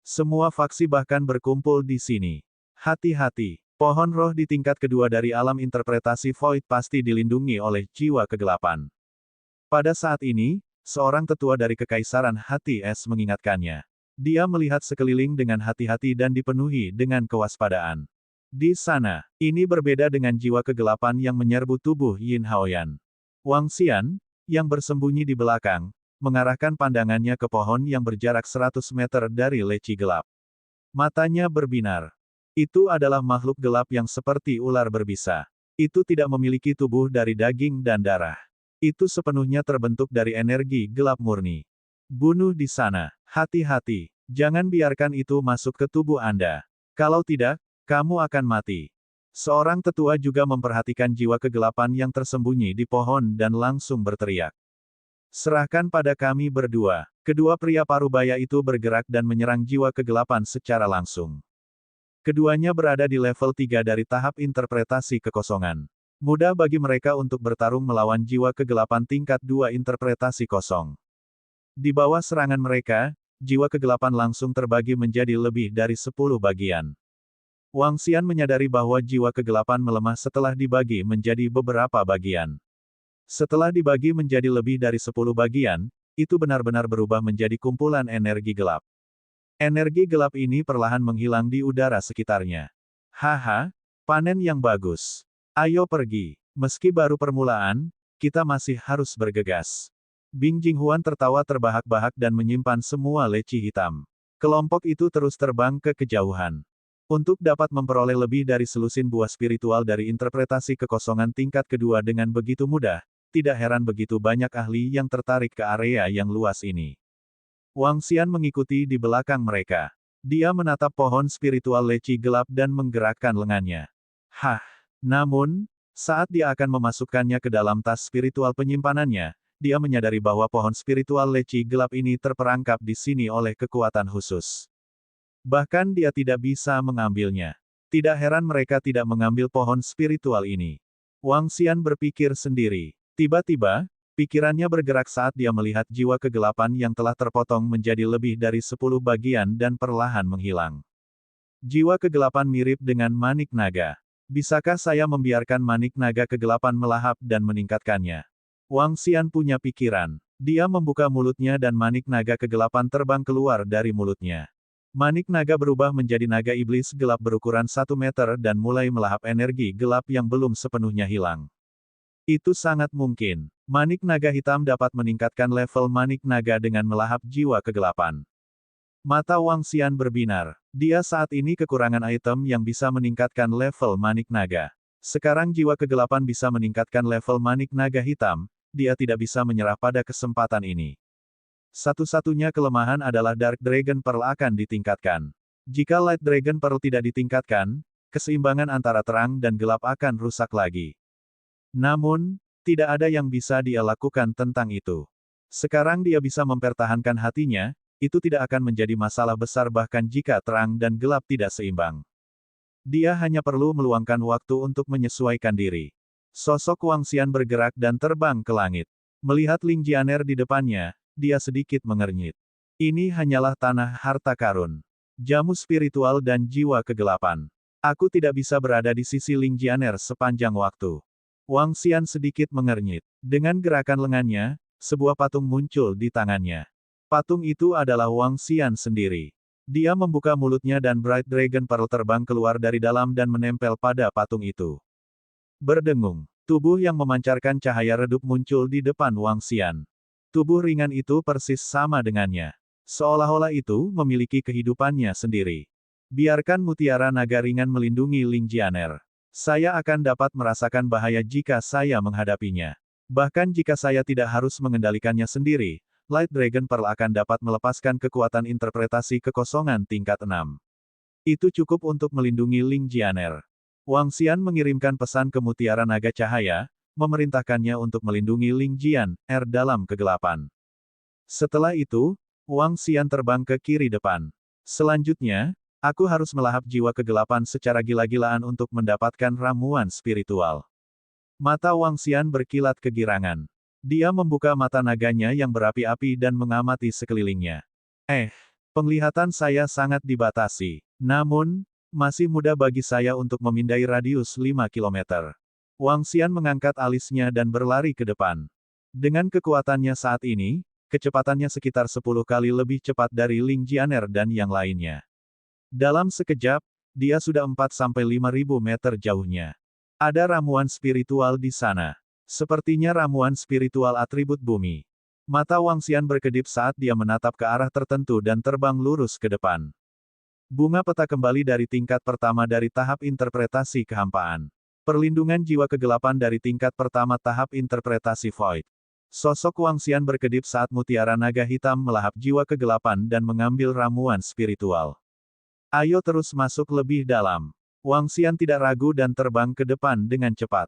Semua faksi bahkan berkumpul di sini. Hati-hati, pohon roh di tingkat kedua dari alam interpretasi Void pasti dilindungi oleh jiwa kegelapan. Pada saat ini, seorang tetua dari Kekaisaran Hati Es mengingatkannya. Dia melihat sekeliling dengan hati-hati dan dipenuhi dengan kewaspadaan. Di sana, ini berbeda dengan jiwa kegelapan yang menyerbu tubuh Yin Haoyan. Wang Xian, yang bersembunyi di belakang, mengarahkan pandangannya ke pohon yang berjarak 100 meter dari leci gelap. Matanya berbinar. Itu adalah makhluk gelap yang seperti ular berbisa. Itu tidak memiliki tubuh dari daging dan darah. Itu sepenuhnya terbentuk dari energi gelap murni. Bunuh di sana. Hati-hati. Jangan biarkan itu masuk ke tubuh Anda. Kalau tidak, kamu akan mati. Seorang tetua juga memperhatikan jiwa kegelapan yang tersembunyi di pohon dan langsung berteriak. Serahkan pada kami berdua. Kedua pria parubaya itu bergerak dan menyerang jiwa kegelapan secara langsung. Keduanya berada di level 3 dari tahap interpretasi kekosongan. Mudah bagi mereka untuk bertarung melawan jiwa kegelapan tingkat 2 interpretasi kosong. Di bawah serangan mereka, jiwa kegelapan langsung terbagi menjadi lebih dari 10 bagian. Wang Xian menyadari bahwa jiwa kegelapan melemah setelah dibagi menjadi beberapa bagian. Setelah dibagi menjadi lebih dari 10 bagian, itu benar-benar berubah menjadi kumpulan energi gelap. Energi gelap ini perlahan menghilang di udara sekitarnya. Haha, panen yang bagus. Ayo pergi. Meski baru permulaan, kita masih harus bergegas. Bing Jinghuan tertawa terbahak-bahak dan menyimpan semua leci hitam. Kelompok itu terus terbang ke kejauhan. Untuk dapat memperoleh lebih dari selusin buah spiritual dari interpretasi kekosongan tingkat kedua dengan begitu mudah, tidak heran begitu banyak ahli yang tertarik ke area yang luas ini. Wang Xian mengikuti di belakang mereka. Dia menatap pohon spiritual leci gelap dan menggerakkan lengannya. Hah! Namun, saat dia akan memasukkannya ke dalam tas spiritual penyimpanannya, dia menyadari bahwa pohon spiritual leci gelap ini terperangkap di sini oleh kekuatan khusus. Bahkan dia tidak bisa mengambilnya. Tidak heran mereka tidak mengambil pohon spiritual ini. Wang Xian berpikir sendiri. Tiba-tiba, pikirannya bergerak saat dia melihat jiwa kegelapan yang telah terpotong menjadi lebih dari 10 bagian dan perlahan menghilang. Jiwa kegelapan mirip dengan manik naga. Bisakah saya membiarkan manik naga kegelapan melahap dan meningkatkannya? Wang Xian punya pikiran. Dia membuka mulutnya dan manik naga kegelapan terbang keluar dari mulutnya. Manik naga berubah menjadi naga iblis gelap berukuran 1 meter dan mulai melahap energi gelap yang belum sepenuhnya hilang. Itu sangat mungkin. Manik naga hitam dapat meningkatkan level manik naga dengan melahap jiwa kegelapan. Mata Wang Xian berbinar. Dia saat ini kekurangan item yang bisa meningkatkan level manik naga. Sekarang jiwa kegelapan bisa meningkatkan level manik naga hitam, dia tidak bisa menyerah pada kesempatan ini. Satu-satunya kelemahan adalah Dark Dragon Pearl akan ditingkatkan. Jika Light Dragon Pearl tidak ditingkatkan, keseimbangan antara terang dan gelap akan rusak lagi. Namun, tidak ada yang bisa dia lakukan tentang itu. Sekarang dia bisa mempertahankan hatinya, itu tidak akan menjadi masalah besar bahkan jika terang dan gelap tidak seimbang. Dia hanya perlu meluangkan waktu untuk menyesuaikan diri. Sosok Wang Xian bergerak dan terbang ke langit. Melihat Ling Jianer di depannya, dia sedikit mengernyit. Ini hanyalah tanah harta karun. Jamu spiritual dan jiwa kegelapan. Aku tidak bisa berada di sisi Ling Jianer sepanjang waktu. Wang Xian sedikit mengernyit. Dengan gerakan lengannya, sebuah patung muncul di tangannya. Patung itu adalah Wang Xian sendiri. Dia membuka mulutnya dan Bright Dragon Pearl terbang keluar dari dalam dan menempel pada patung itu. Berdengung, tubuh yang memancarkan cahaya redup muncul di depan Wang Xian. Tubuh ringan itu persis sama dengannya. Seolah-olah itu memiliki kehidupannya sendiri. Biarkan mutiara naga ringan melindungi Ling Jianer. Saya akan dapat merasakan bahaya jika saya menghadapinya. Bahkan jika saya tidak harus mengendalikannya sendiri, Light Dragon Pearl akan dapat melepaskan kekuatan interpretasi kekosongan tingkat 6. Itu cukup untuk melindungi Ling Jianer. Wang Xian mengirimkan pesan ke mutiara naga cahaya, memerintahkannya untuk melindungi Ling Jianer dalam kegelapan. Setelah itu, Wang Xian terbang ke kiri depan. Selanjutnya, aku harus melahap jiwa kegelapan secara gila-gilaan untuk mendapatkan ramuan spiritual. Mata Wang Xian berkilat kegirangan. Dia membuka mata naganya yang berapi-api dan mengamati sekelilingnya. Penglihatan saya sangat dibatasi. Namun, masih mudah bagi saya untuk memindai radius 5 km. Wang Xian mengangkat alisnya dan berlari ke depan. Dengan kekuatannya saat ini, kecepatannya sekitar 10 kali lebih cepat dari Ling Jianer dan yang lainnya. Dalam sekejap, dia sudah 4-5 ribu meter jauhnya. Ada ramuan spiritual di sana. Sepertinya ramuan spiritual atribut bumi. Mata Wang Xian berkedip saat dia menatap ke arah tertentu dan terbang lurus ke depan. Bunga peta kembali dari tingkat pertama dari tahap interpretasi kehampaan. Perlindungan jiwa kegelapan dari tingkat pertama tahap interpretasi void. Sosok Wang Xian berkedip saat mutiara naga hitam melahap jiwa kegelapan dan mengambil ramuan spiritual. Ayo terus masuk lebih dalam. Wang Xian tidak ragu dan terbang ke depan dengan cepat.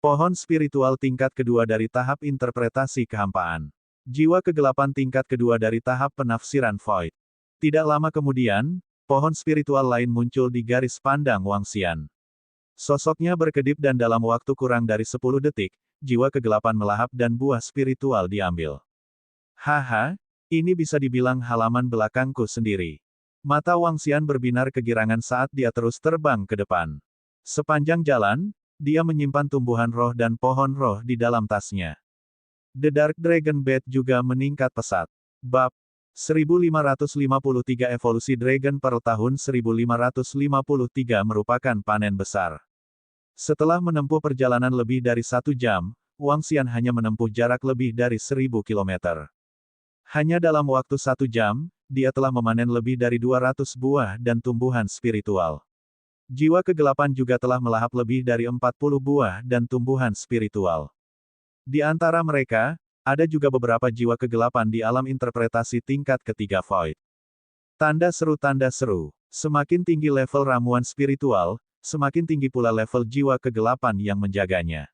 Pohon spiritual tingkat kedua dari tahap interpretasi kehampaan. Jiwa kegelapan tingkat kedua dari tahap penafsiran void. Tidak lama kemudian, pohon spiritual lain muncul di garis pandang Wang Xian. Sosoknya berkedip dan dalam waktu kurang dari 10 detik, jiwa kegelapan melahap dan buah spiritual diambil. Haha, ini bisa dibilang halaman belakangku sendiri. Mata Wang Xian berbinar kegirangan saat dia terus terbang ke depan. Sepanjang jalan, dia menyimpan tumbuhan roh dan pohon roh di dalam tasnya. The Dark Dragon Bed juga meningkat pesat. Bab 1553 Evolusi Dragon Pearl tahun 1553 merupakan panen besar. Setelah menempuh perjalanan lebih dari 1 jam, Wang Xian hanya menempuh jarak lebih dari 1000 kilometer. Hanya dalam waktu 1 jam, dia telah memanen lebih dari 200 buah dan tumbuhan spiritual. Jiwa kegelapan juga telah melahap lebih dari 40 buah dan tumbuhan spiritual. Di antara mereka, ada juga beberapa jiwa kegelapan di alam interpretasi tingkat ketiga Void. Tanda seru. Semakin tinggi level ramuan spiritual, semakin tinggi pula level jiwa kegelapan yang menjaganya.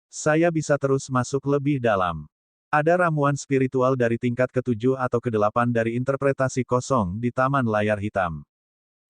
Saya bisa terus masuk lebih dalam. Ada ramuan spiritual dari tingkat ke-7 atau ke-8 dari interpretasi kosong di Taman Layar Hitam.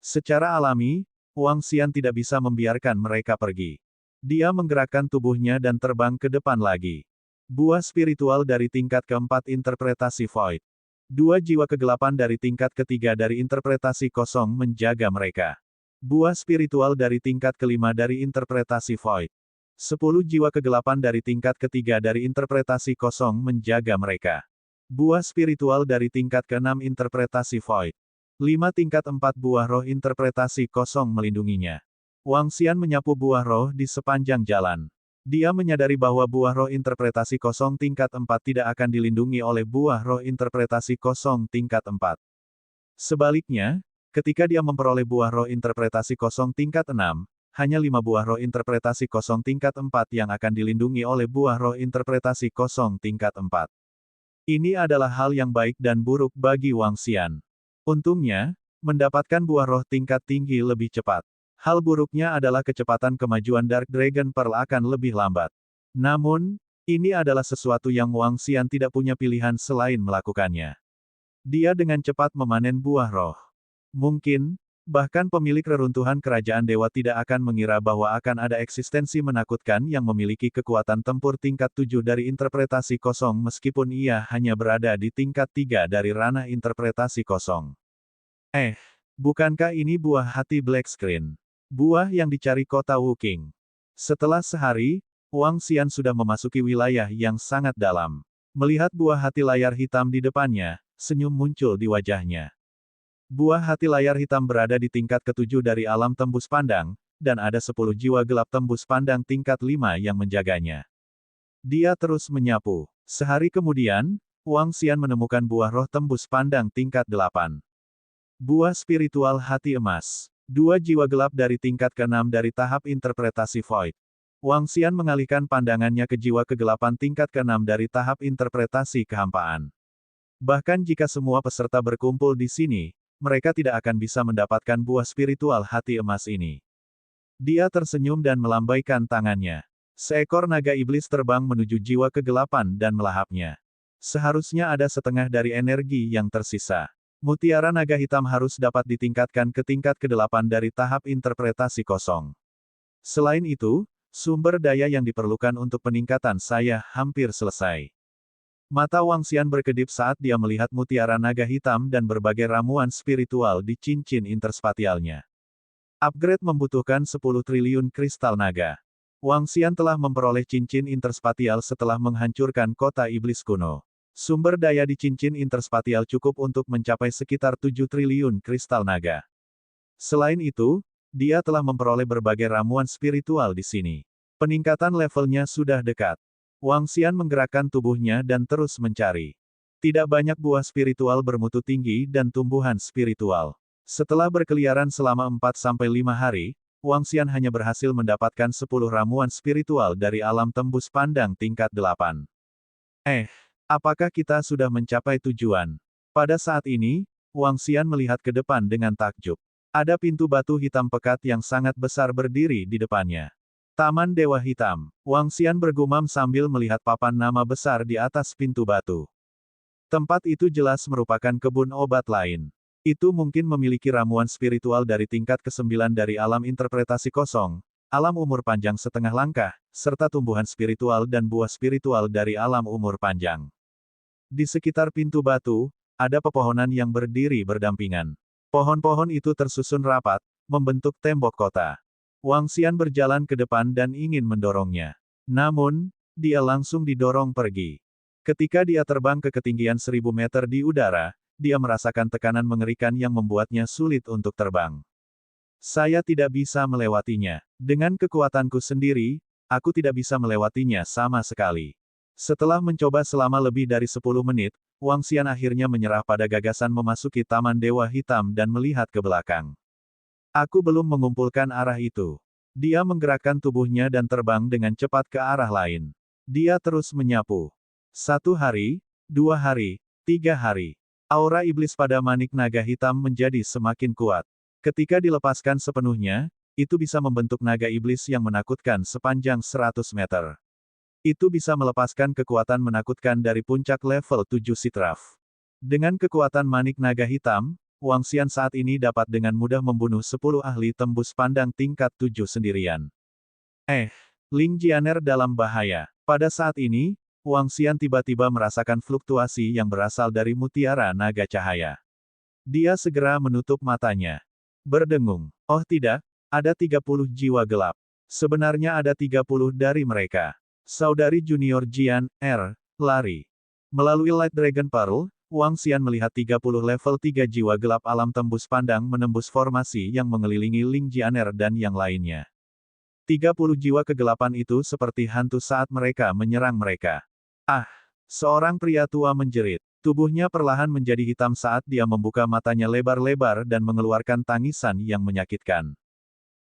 Secara alami, Wang Xian tidak bisa membiarkan mereka pergi. Dia menggerakkan tubuhnya dan terbang ke depan lagi. Buah spiritual dari tingkat ke-4 interpretasi Void. 2 jiwa kegelapan dari tingkat ke-3 dari interpretasi kosong menjaga mereka. Buah spiritual dari tingkat ke-5 dari interpretasi Void. 10 jiwa kegelapan dari tingkat ke-3 dari interpretasi kosong menjaga mereka. Buah spiritual dari tingkat ke-6 interpretasi Void. 5 tingkat 4 buah roh interpretasi kosong melindunginya. Wang Xian menyapu buah roh di sepanjang jalan. Dia menyadari bahwa buah roh interpretasi kosong tingkat 4 tidak akan dilindungi oleh buah roh interpretasi kosong tingkat 4. Sebaliknya, ketika dia memperoleh buah roh interpretasi kosong tingkat 6, hanya 5 buah roh interpretasi kosong tingkat 4 yang akan dilindungi oleh buah roh interpretasi kosong tingkat 4. Ini adalah hal yang baik dan buruk bagi Wang Xian. Untungnya, mendapatkan buah roh tingkat tinggi lebih cepat. Hal buruknya adalah kecepatan kemajuan Dark Dragon Pearl akan lebih lambat. Namun, ini adalah sesuatu yang Wang Xian tidak punya pilihan selain melakukannya. Dia dengan cepat memanen buah roh. Mungkin, bahkan pemilik reruntuhan kerajaan dewa tidak akan mengira bahwa akan ada eksistensi menakutkan yang memiliki kekuatan tempur tingkat 7 dari interpretasi kosong meskipun ia hanya berada di tingkat 3 dari ranah interpretasi kosong. Bukankah ini buah hati Black Screen? Buah yang dicari kota Wuking. Setelah sehari, Wang Xian sudah memasuki wilayah yang sangat dalam. Melihat buah hati layar hitam di depannya, senyum muncul di wajahnya. Buah hati layar hitam berada di tingkat ke-7 dari alam tembus pandang, dan ada 10 jiwa gelap tembus pandang tingkat 5 yang menjaganya. Dia terus menyapu. Sehari kemudian, Wang Xian menemukan buah roh tembus pandang tingkat 8. Buah spiritual hati emas. 2 jiwa gelap dari tingkat ke-6 dari tahap interpretasi Void. Wang Xian mengalihkan pandangannya ke jiwa kegelapan tingkat ke-6 dari tahap interpretasi kehampaan. Bahkan jika semua peserta berkumpul di sini, mereka tidak akan bisa mendapatkan buah spiritual hati emas ini. Dia tersenyum dan melambaikan tangannya. Seekor naga iblis terbang menuju jiwa kegelapan dan melahapnya. Seharusnya ada setengah dari energi yang tersisa. Mutiara naga hitam harus dapat ditingkatkan ke tingkat ke-8 dari tahap interpretasi kosong. Selain itu, sumber daya yang diperlukan untuk peningkatan saya hampir selesai. Mata Wang Xian berkedip saat dia melihat mutiara naga hitam dan berbagai ramuan spiritual di cincin interspatialnya. Upgrade membutuhkan 10 triliun kristal naga. Wang Xian telah memperoleh cincin interspatial setelah menghancurkan kota iblis kuno. Sumber daya di cincin interspatial cukup untuk mencapai sekitar 7 triliun kristal naga. Selain itu, dia telah memperoleh berbagai ramuan spiritual di sini. Peningkatan levelnya sudah dekat. Wang Xian menggerakkan tubuhnya dan terus mencari. Tidak banyak buah spiritual bermutu tinggi dan tumbuhan spiritual. Setelah berkeliaran selama 4-5 hari, Wang Xian hanya berhasil mendapatkan 10 ramuan spiritual dari alam tembus pandang tingkat 8. Apakah kita sudah mencapai tujuan? Pada saat ini, Wang Xian melihat ke depan dengan takjub. Ada pintu batu hitam pekat yang sangat besar berdiri di depannya. Taman Dewa Hitam. Wang Xian bergumam sambil melihat papan nama besar di atas pintu batu. Tempat itu jelas merupakan kebun obat lain. Itu mungkin memiliki ramuan spiritual dari tingkat ke-9 dari alam interpretasi kosong, alam umur panjang setengah langkah, serta tumbuhan spiritual dan buah spiritual dari alam umur panjang. Di sekitar pintu batu, ada pepohonan yang berdiri berdampingan. Pohon-pohon itu tersusun rapat, membentuk tembok kota. Wang Xian berjalan ke depan dan ingin mendorongnya. Namun, dia langsung didorong pergi. Ketika dia terbang ke ketinggian 1000 meter di udara, dia merasakan tekanan mengerikan yang membuatnya sulit untuk terbang. Saya tidak bisa melewatinya. Dengan kekuatanku sendiri, aku tidak bisa melewatinya sama sekali. Setelah mencoba selama lebih dari 10 menit, Wang Xian akhirnya menyerah pada gagasan memasuki Taman Dewa Hitam dan melihat ke belakang. Aku belum mengumpulkan arah itu. Dia menggerakkan tubuhnya dan terbang dengan cepat ke arah lain. Dia terus menyapu. 1 hari, 2 hari, 3 hari. Aura iblis pada manik naga hitam menjadi semakin kuat. Ketika dilepaskan sepenuhnya, itu bisa membentuk naga iblis yang menakutkan sepanjang 100 meter. Itu bisa melepaskan kekuatan menakutkan dari puncak level 7 Sitraf. Dengan kekuatan manik naga hitam, Wang Xian saat ini dapat dengan mudah membunuh 10 ahli tembus pandang tingkat 7 sendirian. Ling Jianer dalam bahaya. Pada saat ini, Wang Xian tiba-tiba merasakan fluktuasi yang berasal dari mutiara naga cahaya. Dia segera menutup matanya. Berdengung. Oh tidak, ada 30 jiwa gelap. Sebenarnya ada 30 dari mereka. Saudari junior Jian, lari. Melalui Light Dragon Pearl, Wang Xian melihat 30 level 3 jiwa gelap alam tembus pandang menembus formasi yang mengelilingi Ling Jianer dan yang lainnya. 30 jiwa kegelapan itu seperti hantu saat mereka menyerang mereka. Seorang pria tua menjerit. Tubuhnya perlahan menjadi hitam saat dia membuka matanya lebar-lebar dan mengeluarkan tangisan yang menyakitkan.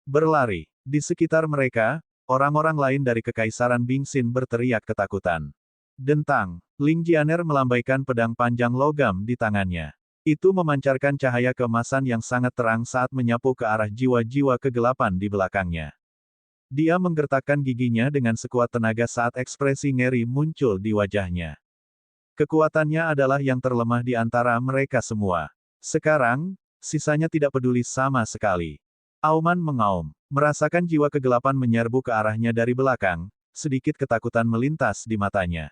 Berlari. Di sekitar mereka, orang-orang lain dari Kekaisaran Bingxin berteriak ketakutan. Dentang. Ling Jianer melambaikan pedang panjang logam di tangannya. Itu memancarkan cahaya keemasan yang sangat terang saat menyapu ke arah jiwa-jiwa kegelapan di belakangnya. Dia menggertakkan giginya dengan sekuat tenaga saat ekspresi ngeri muncul di wajahnya. Kekuatannya adalah yang terlemah di antara mereka semua. Sekarang, sisanya tidak peduli sama sekali. Auman mengaum. Merasakan jiwa kegelapan menyerbu ke arahnya dari belakang, sedikit ketakutan melintas di matanya.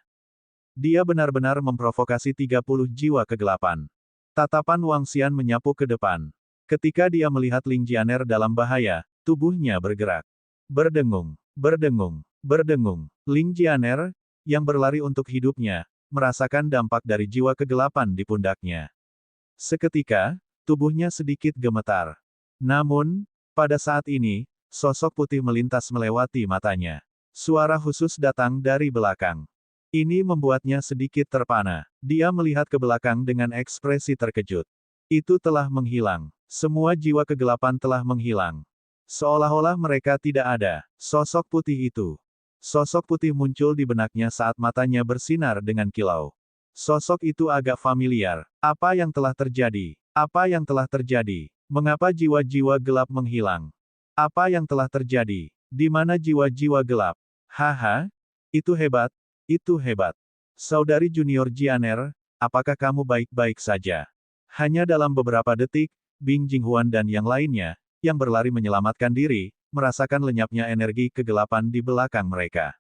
Dia benar-benar memprovokasi 30 jiwa kegelapan. Tatapan Wang Xian menyapu ke depan. Ketika dia melihat Ling Jianer dalam bahaya, tubuhnya bergerak. Berdengung, berdengung, berdengung. Ling Jianer, yang berlari untuk hidupnya, merasakan dampak dari jiwa kegelapan di pundaknya. Seketika, tubuhnya sedikit gemetar. Namun, pada saat ini, sosok putih melintas melewati matanya. Suara khusus datang dari belakang. Ini membuatnya sedikit terpana. Dia melihat ke belakang dengan ekspresi terkejut. Itu telah menghilang. Semua jiwa kegelapan telah menghilang. Seolah-olah mereka tidak ada. Sosok putih itu. Sosok putih muncul di benaknya saat matanya bersinar dengan kilau. Sosok itu agak familiar. Apa yang telah terjadi? Apa yang telah terjadi? Mengapa jiwa-jiwa gelap menghilang? Apa yang telah terjadi? Di mana jiwa-jiwa gelap? Haha, itu hebat. Itu hebat. Saudari junior Jianer, apakah kamu baik-baik saja? Hanya dalam beberapa detik, Bing Jinghuan dan yang lainnya, yang berlari menyelamatkan diri, merasakan lenyapnya energi kegelapan di belakang mereka.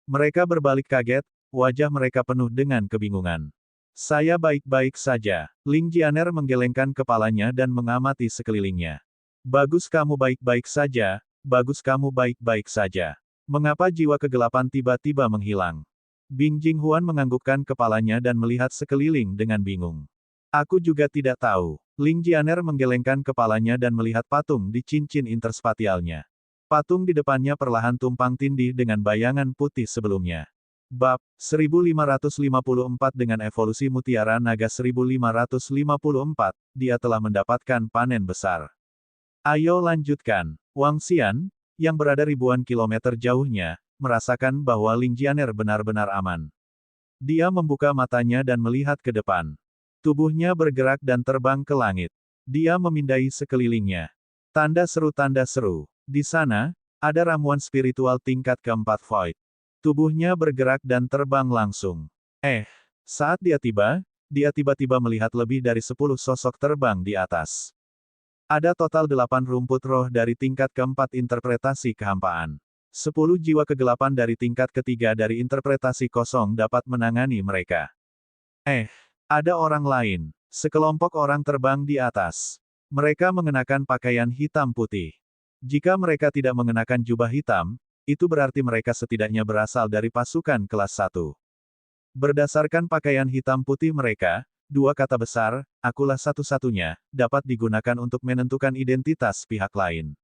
Mereka berbalik kaget, wajah mereka penuh dengan kebingungan. Saya baik-baik saja. Ling Jianer menggelengkan kepalanya dan mengamati sekelilingnya. Bagus kamu baik-baik saja, bagus kamu baik-baik saja. Mengapa jiwa kegelapan tiba-tiba menghilang? Bing Jinghuan menganggukkan kepalanya dan melihat sekeliling dengan bingung. Aku juga tidak tahu. Ling Jianer menggelengkan kepalanya dan melihat patung di cincin interspatialnya. Patung di depannya perlahan tumpang tindih dengan bayangan putih sebelumnya. Bab 1554 dengan evolusi mutiara naga 1554, dia telah mendapatkan panen besar. Ayo lanjutkan. Wang Xian, yang berada ribuan kilometer jauhnya, merasakan bahwa Ling Jianer benar-benar aman. Dia membuka matanya dan melihat ke depan. Tubuhnya bergerak dan terbang ke langit. Dia memindai sekelilingnya. Tanda seru. Di sana, ada ramuan spiritual tingkat keempat Void. Tubuhnya bergerak dan terbang langsung. Saat dia tiba, dia tiba-tiba melihat lebih dari 10 sosok terbang di atas. Ada total 8 rumput roh dari tingkat keempat interpretasi kehampaan. 10 jiwa kegelapan dari tingkat ketiga dari interpretasi kosong dapat menangani mereka. Ada orang lain. Sekelompok orang terbang di atas. Mereka mengenakan pakaian hitam putih. Jika mereka tidak mengenakan jubah hitam, itu berarti mereka setidaknya berasal dari pasukan kelas 1. Berdasarkan pakaian hitam putih mereka, dua kata besar, "Akulah satu-satunya," dapat digunakan untuk menentukan identitas pihak lain.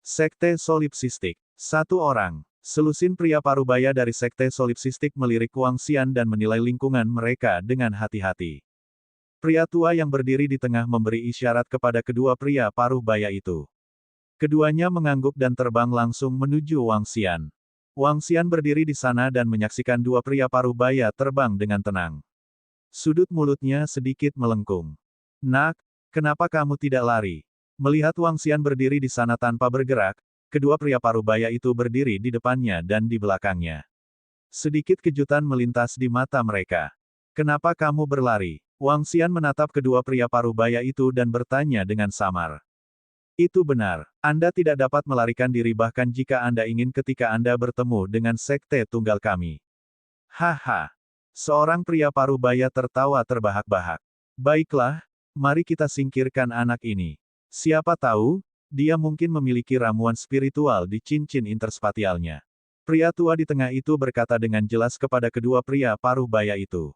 Sekte Solipsistik. Satu orang. Selusin pria parubaya dari Sekte Solipsistik melirik Wang Xian dan menilai lingkungan mereka dengan hati-hati. Pria tua yang berdiri di tengah memberi isyarat kepada kedua pria parubaya itu. Keduanya mengangguk dan terbang langsung menuju Wang Xian. Wang Xian berdiri di sana dan menyaksikan dua pria parubaya terbang dengan tenang. Sudut mulutnya sedikit melengkung. "Nak, kenapa kamu tidak lari?" Melihat Wang Xian berdiri di sana tanpa bergerak, kedua pria parubaya itu berdiri di depannya dan di belakangnya. Sedikit kejutan melintas di mata mereka. "Kenapa kamu berlari?" Wang Xian menatap kedua pria parubaya itu dan bertanya dengan samar. "Itu benar. Anda tidak dapat melarikan diri bahkan jika Anda ingin ketika Anda bertemu dengan sekte tunggal kami." "Haha." Seorang pria parubaya tertawa terbahak-bahak. "Baiklah, mari kita singkirkan anak ini. Siapa tahu, dia mungkin memiliki ramuan spiritual di cincin interspatialnya." Pria tua di tengah itu berkata dengan jelas kepada kedua pria parubaya itu.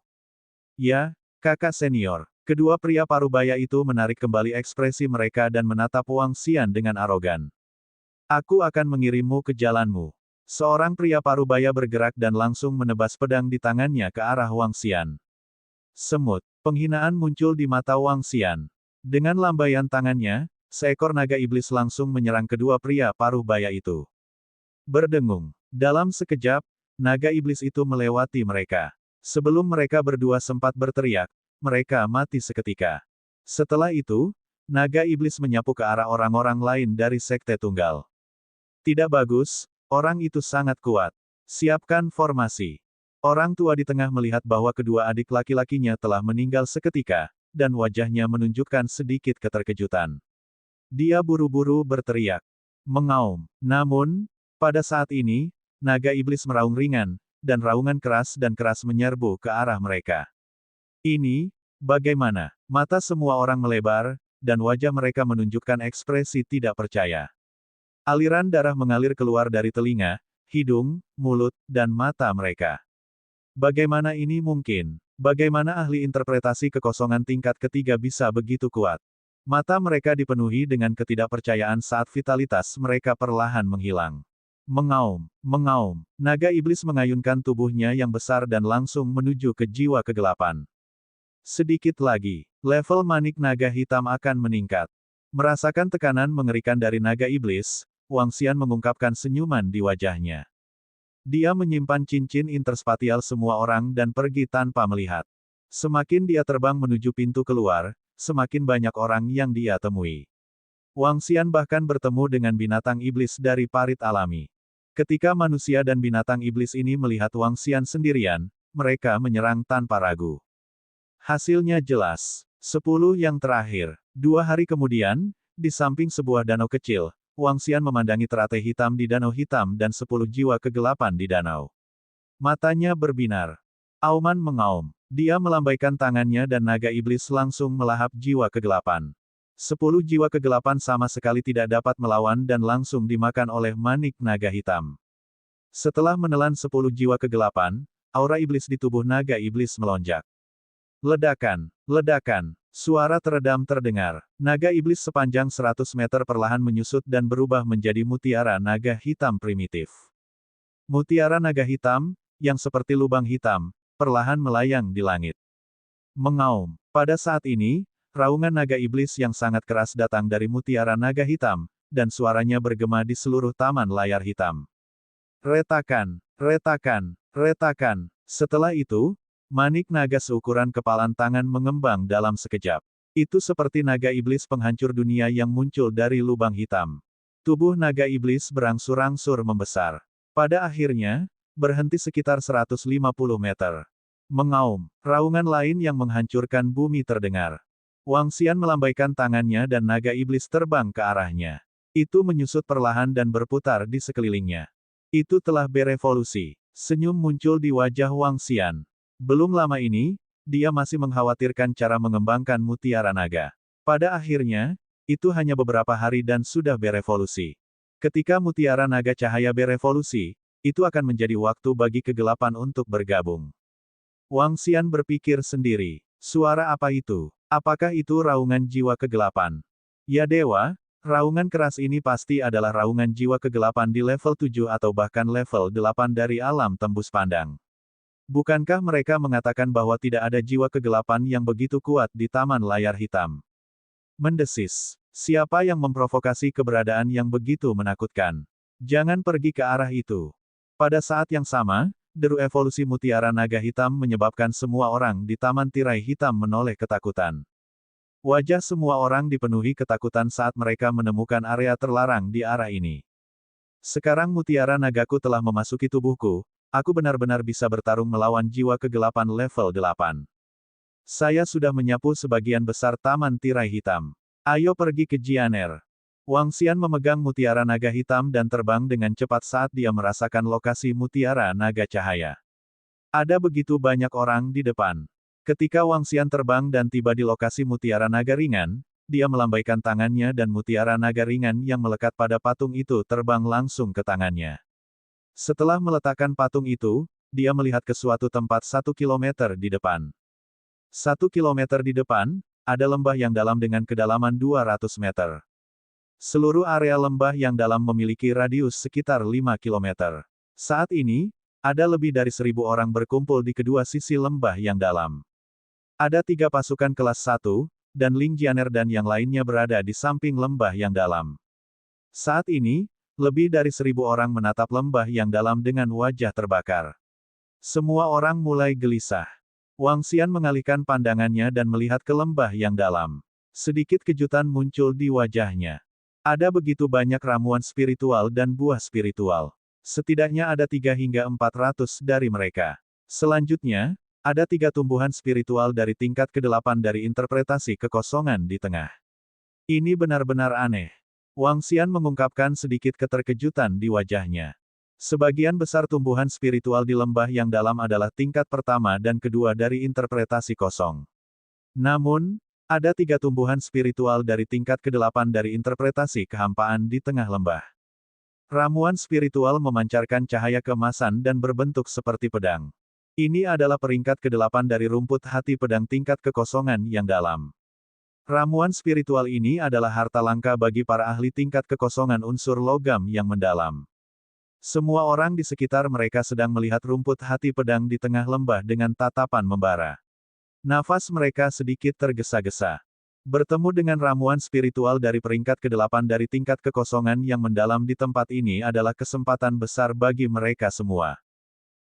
"Ya, kakak senior." Kedua pria parubaya itu menarik kembali ekspresi mereka dan menatap Wang Xian dengan arogan. "Aku akan mengirimmu ke jalanmu." Seorang pria parubaya bergerak dan langsung menebas pedang di tangannya ke arah Wang Xian. Semut. Penghinaan muncul di mata Wang Xian. Dengan lambaian tangannya, seekor naga iblis langsung menyerang kedua pria parubaya itu. Berdengung. Dalam sekejap, naga iblis itu melewati mereka. Sebelum mereka berdua sempat berteriak, mereka mati seketika. Setelah itu, naga iblis menyapu ke arah orang-orang lain dari sekte tunggal. "Tidak bagus, orang itu sangat kuat. Siapkan formasi." Orang tua di tengah melihat bahwa kedua adik laki-lakinya telah meninggal seketika, dan wajahnya menunjukkan sedikit keterkejutan. Dia buru-buru berteriak. Mengaum. Namun, pada saat ini, naga iblis meraung ringan, dan raungan keras menyerbu ke arah mereka. "Ini, bagaimana?" Mata semua orang melebar, dan wajah mereka menunjukkan ekspresi tidak percaya. Aliran darah mengalir keluar dari telinga, hidung, mulut, dan mata mereka. Bagaimana ini mungkin? Bagaimana ahli interpretasi kekosongan tingkat ketiga bisa begitu kuat? Mata mereka dipenuhi dengan ketidakpercayaan saat vitalitas mereka perlahan menghilang. Mengaum, mengaum. Naga iblis mengayunkan tubuhnya yang besar dan langsung menuju ke jiwa kegelapan. Sedikit lagi, level manik naga hitam akan meningkat. Merasakan tekanan mengerikan dari naga iblis, Wang Xian mengungkapkan senyuman di wajahnya. Dia menyimpan cincin interspatial semua orang dan pergi tanpa melihat. Semakin dia terbang menuju pintu keluar, semakin banyak orang yang dia temui. Wang Xian bahkan bertemu dengan binatang iblis dari parit alami. Ketika manusia dan binatang iblis ini melihat Wang Xian sendirian, mereka menyerang tanpa ragu. Hasilnya jelas. 10 yang terakhir. 2 hari kemudian, di samping sebuah danau kecil, Wang Xian memandangi teratai hitam di danau hitam dan 10 jiwa kegelapan di danau. Matanya berbinar. Auman mengaum. Dia melambaikan tangannya dan naga iblis langsung melahap jiwa kegelapan. 10 jiwa kegelapan sama sekali tidak dapat melawan dan langsung dimakan oleh manik naga hitam. Setelah menelan 10 jiwa kegelapan, aura iblis di tubuh naga iblis melonjak. Ledakan, ledakan, suara teredam terdengar. Naga iblis sepanjang 100 meter perlahan menyusut dan berubah menjadi mutiara naga hitam primitif. Mutiara naga hitam, yang seperti lubang hitam, perlahan melayang di langit. Mengaum. Pada saat ini, raungan naga iblis yang sangat keras datang dari mutiara naga hitam, dan suaranya bergema di seluruh taman layar hitam. Retakan, retakan, retakan. Setelah itu, manik naga seukuran kepalan tangan mengembang dalam sekejap. Itu seperti naga iblis penghancur dunia yang muncul dari lubang hitam. Tubuh naga iblis berangsur-angsur membesar. Pada akhirnya, berhenti sekitar 150 meter. Mengaum. Raungan lain yang menghancurkan bumi terdengar. Wang Xian melambaikan tangannya dan naga iblis terbang ke arahnya. Itu menyusut perlahan dan berputar di sekelilingnya. Itu telah berevolusi. Senyum muncul di wajah Wang Xian. Belum lama ini, dia masih mengkhawatirkan cara mengembangkan mutiara naga. Pada akhirnya, itu hanya beberapa hari dan sudah berevolusi. Ketika mutiara naga cahaya berevolusi, itu akan menjadi waktu bagi kegelapan untuk bergabung. Wang Xian berpikir sendiri. Suara apa itu? Apakah itu raungan jiwa kegelapan? Ya dewa, raungan keras ini pasti adalah raungan jiwa kegelapan di level 7 atau bahkan level 8 dari alam tembus pandang. Bukankah mereka mengatakan bahwa tidak ada jiwa kegelapan yang begitu kuat di taman layar hitam? Mendesis. Siapa yang memprovokasi keberadaan yang begitu menakutkan? Jangan pergi ke arah itu. Pada saat yang sama, deru evolusi mutiara naga hitam menyebabkan semua orang di taman tirai hitam menoleh ketakutan. Wajah semua orang dipenuhi ketakutan saat mereka menemukan area terlarang di arah ini. Sekarang mutiara nagaku telah memasuki tubuhku, aku benar-benar bisa bertarung melawan jiwa kegelapan level 8. Saya sudah menyapu sebagian besar taman tirai hitam. Ayo pergi ke Jianer. Wang Xian memegang mutiara naga hitam dan terbang dengan cepat saat dia merasakan lokasi mutiara naga cahaya. Ada begitu banyak orang di depan. Ketika Wang Xian terbang dan tiba di lokasi mutiara naga ringan, dia melambaikan tangannya dan mutiara naga ringan yang melekat pada patung itu terbang langsung ke tangannya. Setelah meletakkan patung itu, dia melihat ke suatu tempat 1 kilometer di depan. 1 kilometer di depan, ada lembah yang dalam dengan kedalaman 200 meter. Seluruh area lembah yang dalam memiliki radius sekitar 5 km. Saat ini, ada lebih dari 1.000 orang berkumpul di kedua sisi lembah yang dalam. Ada 3 pasukan kelas 1, dan Ling Jianer dan yang lainnya berada di samping lembah yang dalam. Saat ini, lebih dari 1.000 orang menatap lembah yang dalam dengan wajah terbakar. Semua orang mulai gelisah. Wang Xian mengalihkan pandangannya dan melihat ke lembah yang dalam. Sedikit kejutan muncul di wajahnya. Ada begitu banyak ramuan spiritual dan buah spiritual. Setidaknya ada 3 hingga 400 dari mereka. Selanjutnya, ada 3 tumbuhan spiritual dari tingkat ke-8 dari interpretasi kekosongan di tengah. Ini benar-benar aneh. Wang Xian mengungkapkan sedikit keterkejutan di wajahnya. Sebagian besar tumbuhan spiritual di lembah yang dalam adalah tingkat pertama dan kedua dari interpretasi kosong. Namun, ada 3 tumbuhan spiritual dari tingkat ke-8 dari interpretasi kehampaan di tengah lembah. Ramuan spiritual memancarkan cahaya keemasan dan berbentuk seperti pedang. Ini adalah peringkat ke-8 dari rumput hati pedang tingkat kekosongan yang dalam. Ramuan spiritual ini adalah harta langka bagi para ahli tingkat kekosongan unsur logam yang mendalam. Semua orang di sekitar mereka sedang melihat rumput hati pedang di tengah lembah dengan tatapan membara. Nafas mereka sedikit tergesa-gesa. Bertemu dengan ramuan spiritual dari peringkat ke-8 dari tingkat kekosongan yang mendalam di tempat ini adalah kesempatan besar bagi mereka semua.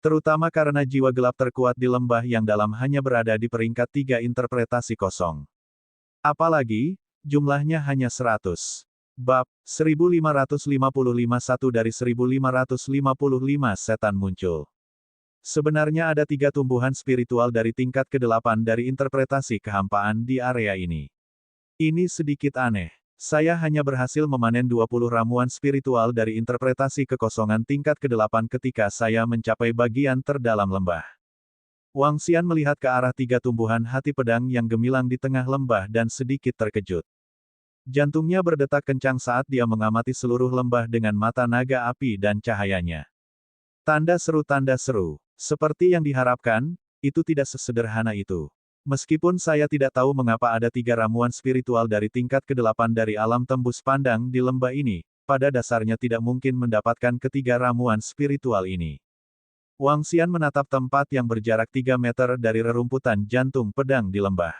Terutama karena jiwa gelap terkuat di lembah yang dalam hanya berada di peringkat 3 interpretasi kosong. Apalagi, jumlahnya hanya 100. Bab 1555 1 dari 1555 setan muncul. Sebenarnya ada 3 tumbuhan spiritual dari tingkat ke-8 dari interpretasi kehampaan di area ini. Ini sedikit aneh. Saya hanya berhasil memanen 20 ramuan spiritual dari interpretasi kekosongan tingkat ke-8 ketika saya mencapai bagian terdalam lembah. Wang Xian melihat ke arah 3 tumbuhan hati pedang yang gemilang di tengah lembah dan sedikit terkejut. Jantungnya berdetak kencang saat dia mengamati seluruh lembah dengan mata naga api dan cahayanya. Tanda seru. Seperti yang diharapkan, itu tidak sesederhana itu. Meskipun saya tidak tahu mengapa ada 3 ramuan spiritual dari tingkat ke-8 dari alam tembus pandang di lembah ini, pada dasarnya tidak mungkin mendapatkan ketiga ramuan spiritual ini. Wang Xian menatap tempat yang berjarak 3 meter dari rerumputan jantung pedang di lembah.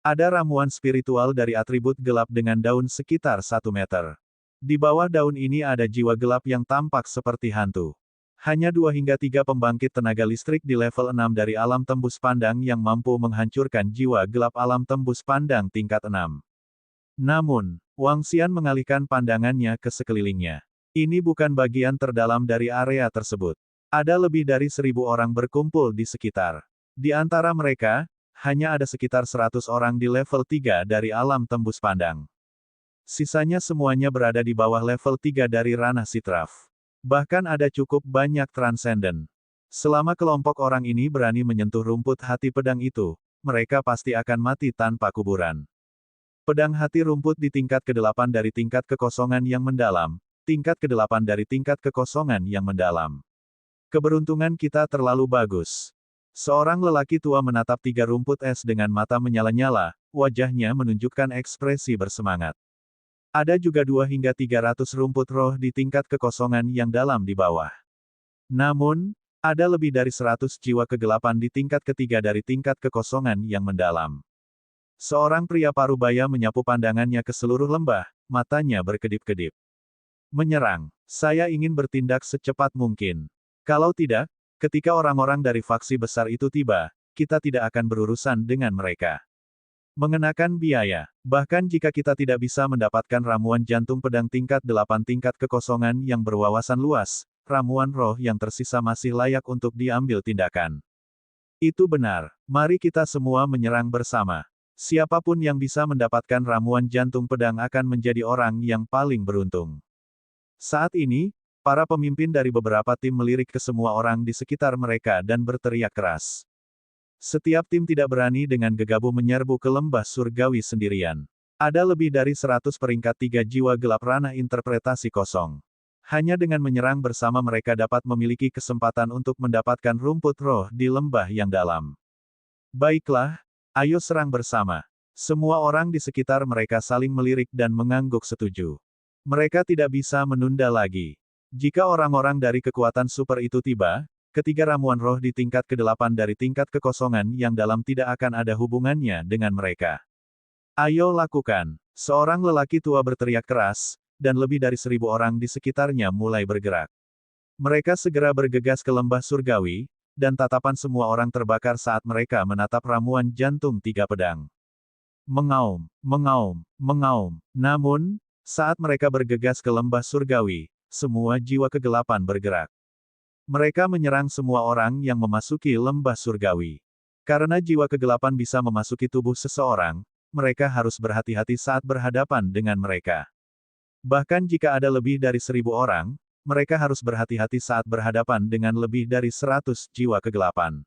Ada ramuan spiritual dari atribut gelap dengan daun sekitar 1 meter. Di bawah daun ini ada jiwa gelap yang tampak seperti hantu. Hanya 2 hingga 3 pembangkit tenaga listrik di level 6 dari alam tembus pandang yang mampu menghancurkan jiwa gelap alam tembus pandang tingkat 6. Namun, Wang Xian mengalihkan pandangannya ke sekelilingnya. Ini bukan bagian terdalam dari area tersebut. Ada lebih dari 1.000 orang berkumpul di sekitar. Di antara mereka, hanya ada sekitar 100 orang di level 3 dari alam tembus pandang. Sisanya semuanya berada di bawah level 3 dari ranah Sitraf. Bahkan ada cukup banyak transenden. Selama kelompok orang ini berani menyentuh rumput hati pedang itu, mereka pasti akan mati tanpa kuburan. Pedang hati rumput di tingkat ke-8 dari tingkat kekosongan yang mendalam, tingkat ke-8 dari tingkat kekosongan yang mendalam. Keberuntungan kita terlalu bagus. Seorang lelaki tua menatap 3 rumput es dengan mata menyala-nyala, wajahnya menunjukkan ekspresi bersemangat. Ada juga 2 hingga 300 rumput roh di tingkat kekosongan yang dalam di bawah. Namun, ada lebih dari 100 jiwa kegelapan di tingkat ketiga dari tingkat kekosongan yang mendalam. Seorang pria parubaya menyapu pandangannya ke seluruh lembah, matanya berkedip-kedip. Menyerang. Saya ingin bertindak secepat mungkin. Kalau tidak, ketika orang-orang dari faksi besar itu tiba, kita tidak akan berurusan dengan mereka. Mengenakan biaya. Bahkan jika kita tidak bisa mendapatkan ramuan jantung pedang tingkat 8 tingkat kekosongan yang berwawasan luas, ramuan roh yang tersisa masih layak untuk diambil tindakan. Itu benar. Mari kita semua menyerang bersama. Siapapun yang bisa mendapatkan ramuan jantung pedang akan menjadi orang yang paling beruntung. Saat ini, para pemimpin dari beberapa tim melirik ke semua orang di sekitar mereka dan berteriak keras. Setiap tim tidak berani dengan gegabah menyerbu ke lembah surgawi sendirian. Ada lebih dari 100 peringkat 3 jiwa gelap ranah interpretasi kosong. Hanya dengan menyerang bersama mereka dapat memiliki kesempatan untuk mendapatkan rumput roh di lembah yang dalam. Baiklah, ayo serang bersama. Semua orang di sekitar mereka saling melirik dan mengangguk setuju. Mereka tidak bisa menunda lagi. Jika orang-orang dari kekuatan super itu tiba, ketiga ramuan roh di tingkat ke-8 dari tingkat kekosongan yang dalam tidak akan ada hubungannya dengan mereka. Ayo lakukan. Seorang lelaki tua berteriak keras, dan lebih dari 1000 orang di sekitarnya mulai bergerak. Mereka segera bergegas ke lembah surgawi, dan tatapan semua orang terbakar saat mereka menatap ramuan jantung 3 pedang. Mengaum, mengaum, mengaum. Namun, saat mereka bergegas ke lembah surgawi, semua jiwa kegelapan bergerak. Mereka menyerang semua orang yang memasuki lembah surgawi. Karena jiwa kegelapan bisa memasuki tubuh seseorang, mereka harus berhati-hati saat berhadapan dengan mereka. Bahkan jika ada lebih dari 1000 orang, mereka harus berhati-hati saat berhadapan dengan lebih dari 100 jiwa kegelapan.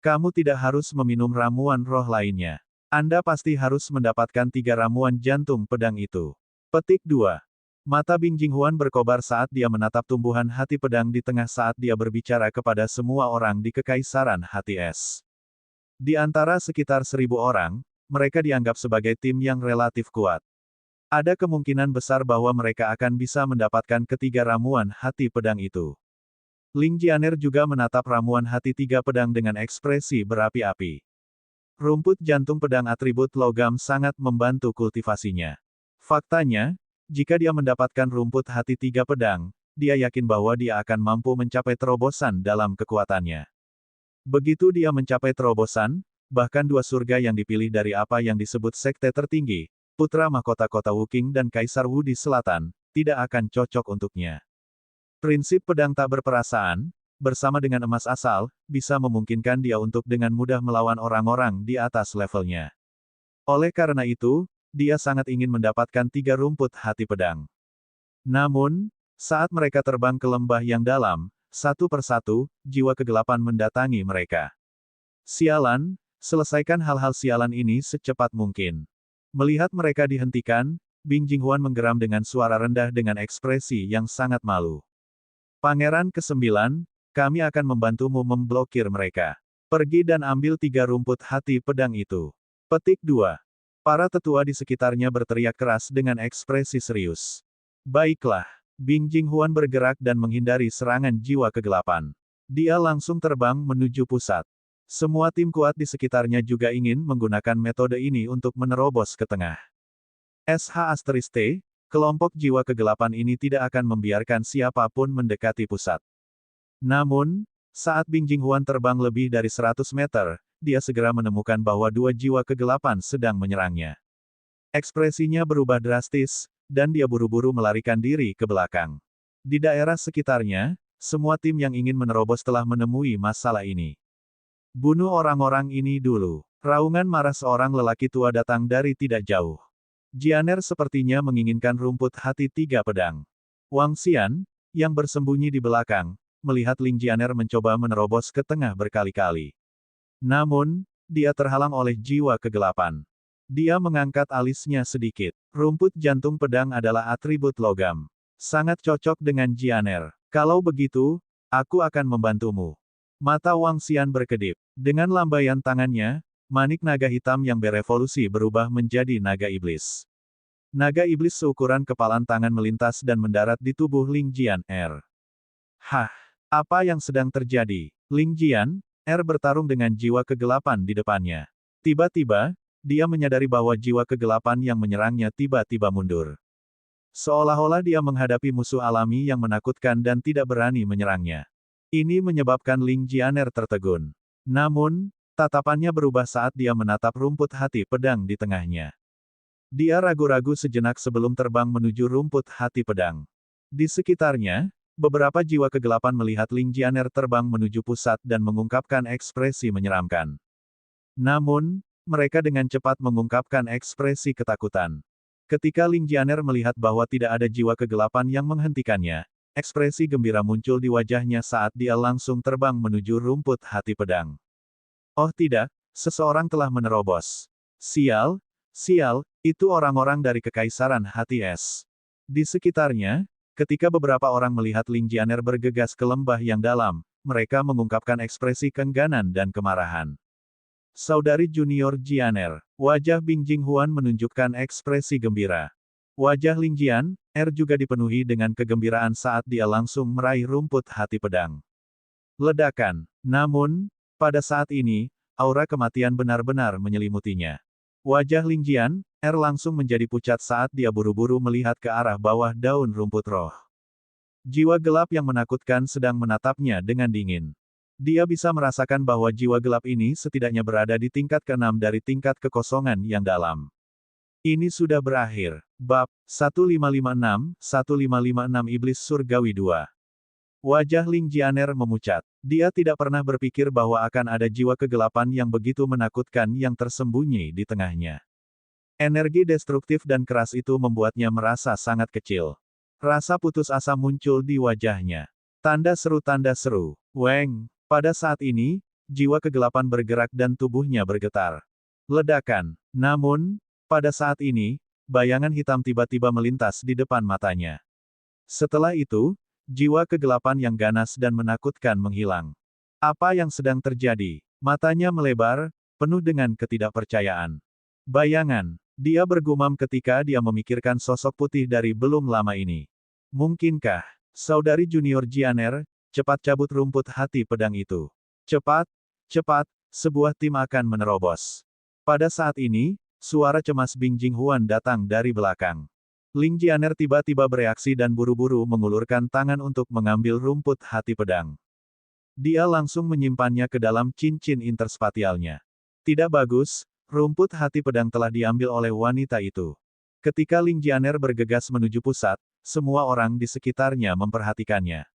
Kamu tidak harus meminum ramuan roh lainnya. Anda pasti harus mendapatkan 3 ramuan jantung pedang itu. Petik 2. Mata Bing Jinghuan berkobar saat dia menatap tumbuhan hati pedang di tengah saat dia berbicara kepada semua orang di Kekaisaran Hati Es. Di antara sekitar 1000 orang, mereka dianggap sebagai tim yang relatif kuat. Ada kemungkinan besar bahwa mereka akan bisa mendapatkan ketiga ramuan hati pedang itu. Ling Jianer juga menatap ramuan hati 3 pedang dengan ekspresi berapi-api. Rumput jantung pedang atribut logam sangat membantu kultivasinya. Faktanya, jika dia mendapatkan rumput hati 3 pedang, dia yakin bahwa dia akan mampu mencapai terobosan dalam kekuatannya. Begitu dia mencapai terobosan, bahkan 2 surga yang dipilih dari apa yang disebut sekte tertinggi, Putra Mahkota Kota Wuking dan Kaisar Wu di Selatan, tidak akan cocok untuknya. Prinsip pedang tak berperasaan, bersama dengan emas asal, bisa memungkinkan dia untuk dengan mudah melawan orang-orang di atas levelnya. Oleh karena itu, dia sangat ingin mendapatkan 3 rumput hati pedang. Namun, saat mereka terbang ke lembah yang dalam, satu persatu, jiwa kegelapan mendatangi mereka. Sialan, selesaikan hal-hal sialan ini secepat mungkin. Melihat mereka dihentikan, Bing Jinghuan menggeram dengan suara rendah dengan ekspresi yang sangat malu. Pangeran ke-9, kami akan membantumu memblokir mereka. Pergi dan ambil 3 rumput hati pedang itu. Petik 2. Para tetua di sekitarnya berteriak keras dengan ekspresi serius. Baiklah. Bing Jinghuan bergerak dan menghindari serangan jiwa kegelapan. Dia langsung terbang menuju pusat. Semua tim kuat di sekitarnya juga ingin menggunakan metode ini untuk menerobos ke tengah. SH*T, kelompok jiwa kegelapan ini tidak akan membiarkan siapapun mendekati pusat. Namun, saat Bing Jinghuan terbang lebih dari 100 meter, dia segera menemukan bahwa 2 jiwa kegelapan sedang menyerangnya. Ekspresinya berubah drastis, dan dia buru-buru melarikan diri ke belakang. Di daerah sekitarnya, semua tim yang ingin menerobos telah menemui masalah ini. Bunuh orang-orang ini dulu. Raungan marah seorang lelaki tua datang dari tidak jauh. Jianer sepertinya menginginkan rumput hati 3 pedang. Wang Xian, yang bersembunyi di belakang, melihat Ling Jianer mencoba menerobos ke tengah berkali-kali. Namun, dia terhalang oleh jiwa kegelapan. Dia mengangkat alisnya sedikit. Rumput jantung pedang adalah atribut logam. Sangat cocok dengan Jianer. Kalau begitu, aku akan membantumu. Mata Wang Xian berkedip. Dengan lambaian tangannya, manik naga hitam yang berevolusi berubah menjadi naga iblis. Naga iblis seukuran kepalan tangan melintas dan mendarat di tubuh Ling Jianer. Hah! Apa yang sedang terjadi? Ling Jianer bertarung dengan jiwa kegelapan di depannya. Tiba-tiba, dia menyadari bahwa jiwa kegelapan yang menyerangnya tiba-tiba mundur. Seolah-olah dia menghadapi musuh alami yang menakutkan dan tidak berani menyerangnya. Ini menyebabkan Ling Jianer tertegun. Namun, tatapannya berubah saat dia menatap rumput hati pedang di tengahnya. Dia ragu-ragu sejenak sebelum terbang menuju rumput hati pedang. Di sekitarnya, beberapa jiwa kegelapan melihat Ling Jianer terbang menuju pusat dan mengungkapkan ekspresi menyeramkan. Namun, mereka dengan cepat mengungkapkan ekspresi ketakutan. Ketika Ling Jianer melihat bahwa tidak ada jiwa kegelapan yang menghentikannya, ekspresi gembira muncul di wajahnya saat dia langsung terbang menuju rumput hati pedang. Oh tidak, seseorang telah menerobos. Sial, sial, itu orang-orang dari Kekaisaran Hati Es. Di sekitarnya, ketika beberapa orang melihat Ling Jianer bergegas ke lembah yang dalam, mereka mengungkapkan ekspresi keengganan dan kemarahan. Saudari junior Jianer, wajah Bing Jinghuan menunjukkan ekspresi gembira. Wajah Ling Jianer juga dipenuhi dengan kegembiraan saat dia langsung meraih rumput hati pedang. Ledakan. Namun, pada saat ini, aura kematian benar-benar menyelimutinya. Wajah Ling Jianer langsung menjadi pucat saat dia buru-buru melihat ke arah bawah daun rumput roh. Jiwa gelap yang menakutkan sedang menatapnya dengan dingin. Dia bisa merasakan bahwa jiwa gelap ini setidaknya berada di tingkat ke-6 dari tingkat kekosongan yang dalam. Ini sudah berakhir. Bab 1556 Iblis Surgawi 2. Wajah Ling Jianer memucat. Dia tidak pernah berpikir bahwa akan ada jiwa kegelapan yang begitu menakutkan yang tersembunyi di tengahnya. Energi destruktif dan keras itu membuatnya merasa sangat kecil. Rasa putus asa muncul di wajahnya. Tanda seru. Weng. Pada saat ini, jiwa kegelapan bergerak dan tubuhnya bergetar. Ledakan. Namun, pada saat ini, bayangan hitam tiba-tiba melintas di depan matanya. Setelah itu, jiwa kegelapan yang ganas dan menakutkan menghilang. Apa yang sedang terjadi? Matanya melebar, penuh dengan ketidakpercayaan. Bayangan. Dia bergumam ketika dia memikirkan sosok putih dari belum lama ini. Mungkinkah, saudari junior Jianer, cepat cabut rumput hati pedang itu. Cepat, sebuah tim akan menerobos. Pada saat ini, suara cemas Bing Jinghuan datang dari belakang. Ling Jianer tiba-tiba bereaksi dan buru-buru mengulurkan tangan untuk mengambil rumput hati pedang. Dia langsung menyimpannya ke dalam cincin interspatialnya. Tidak bagus, rumput hati pedang telah diambil oleh wanita itu. Ketika Ling Jianer bergegas menuju pusat, semua orang di sekitarnya memperhatikannya.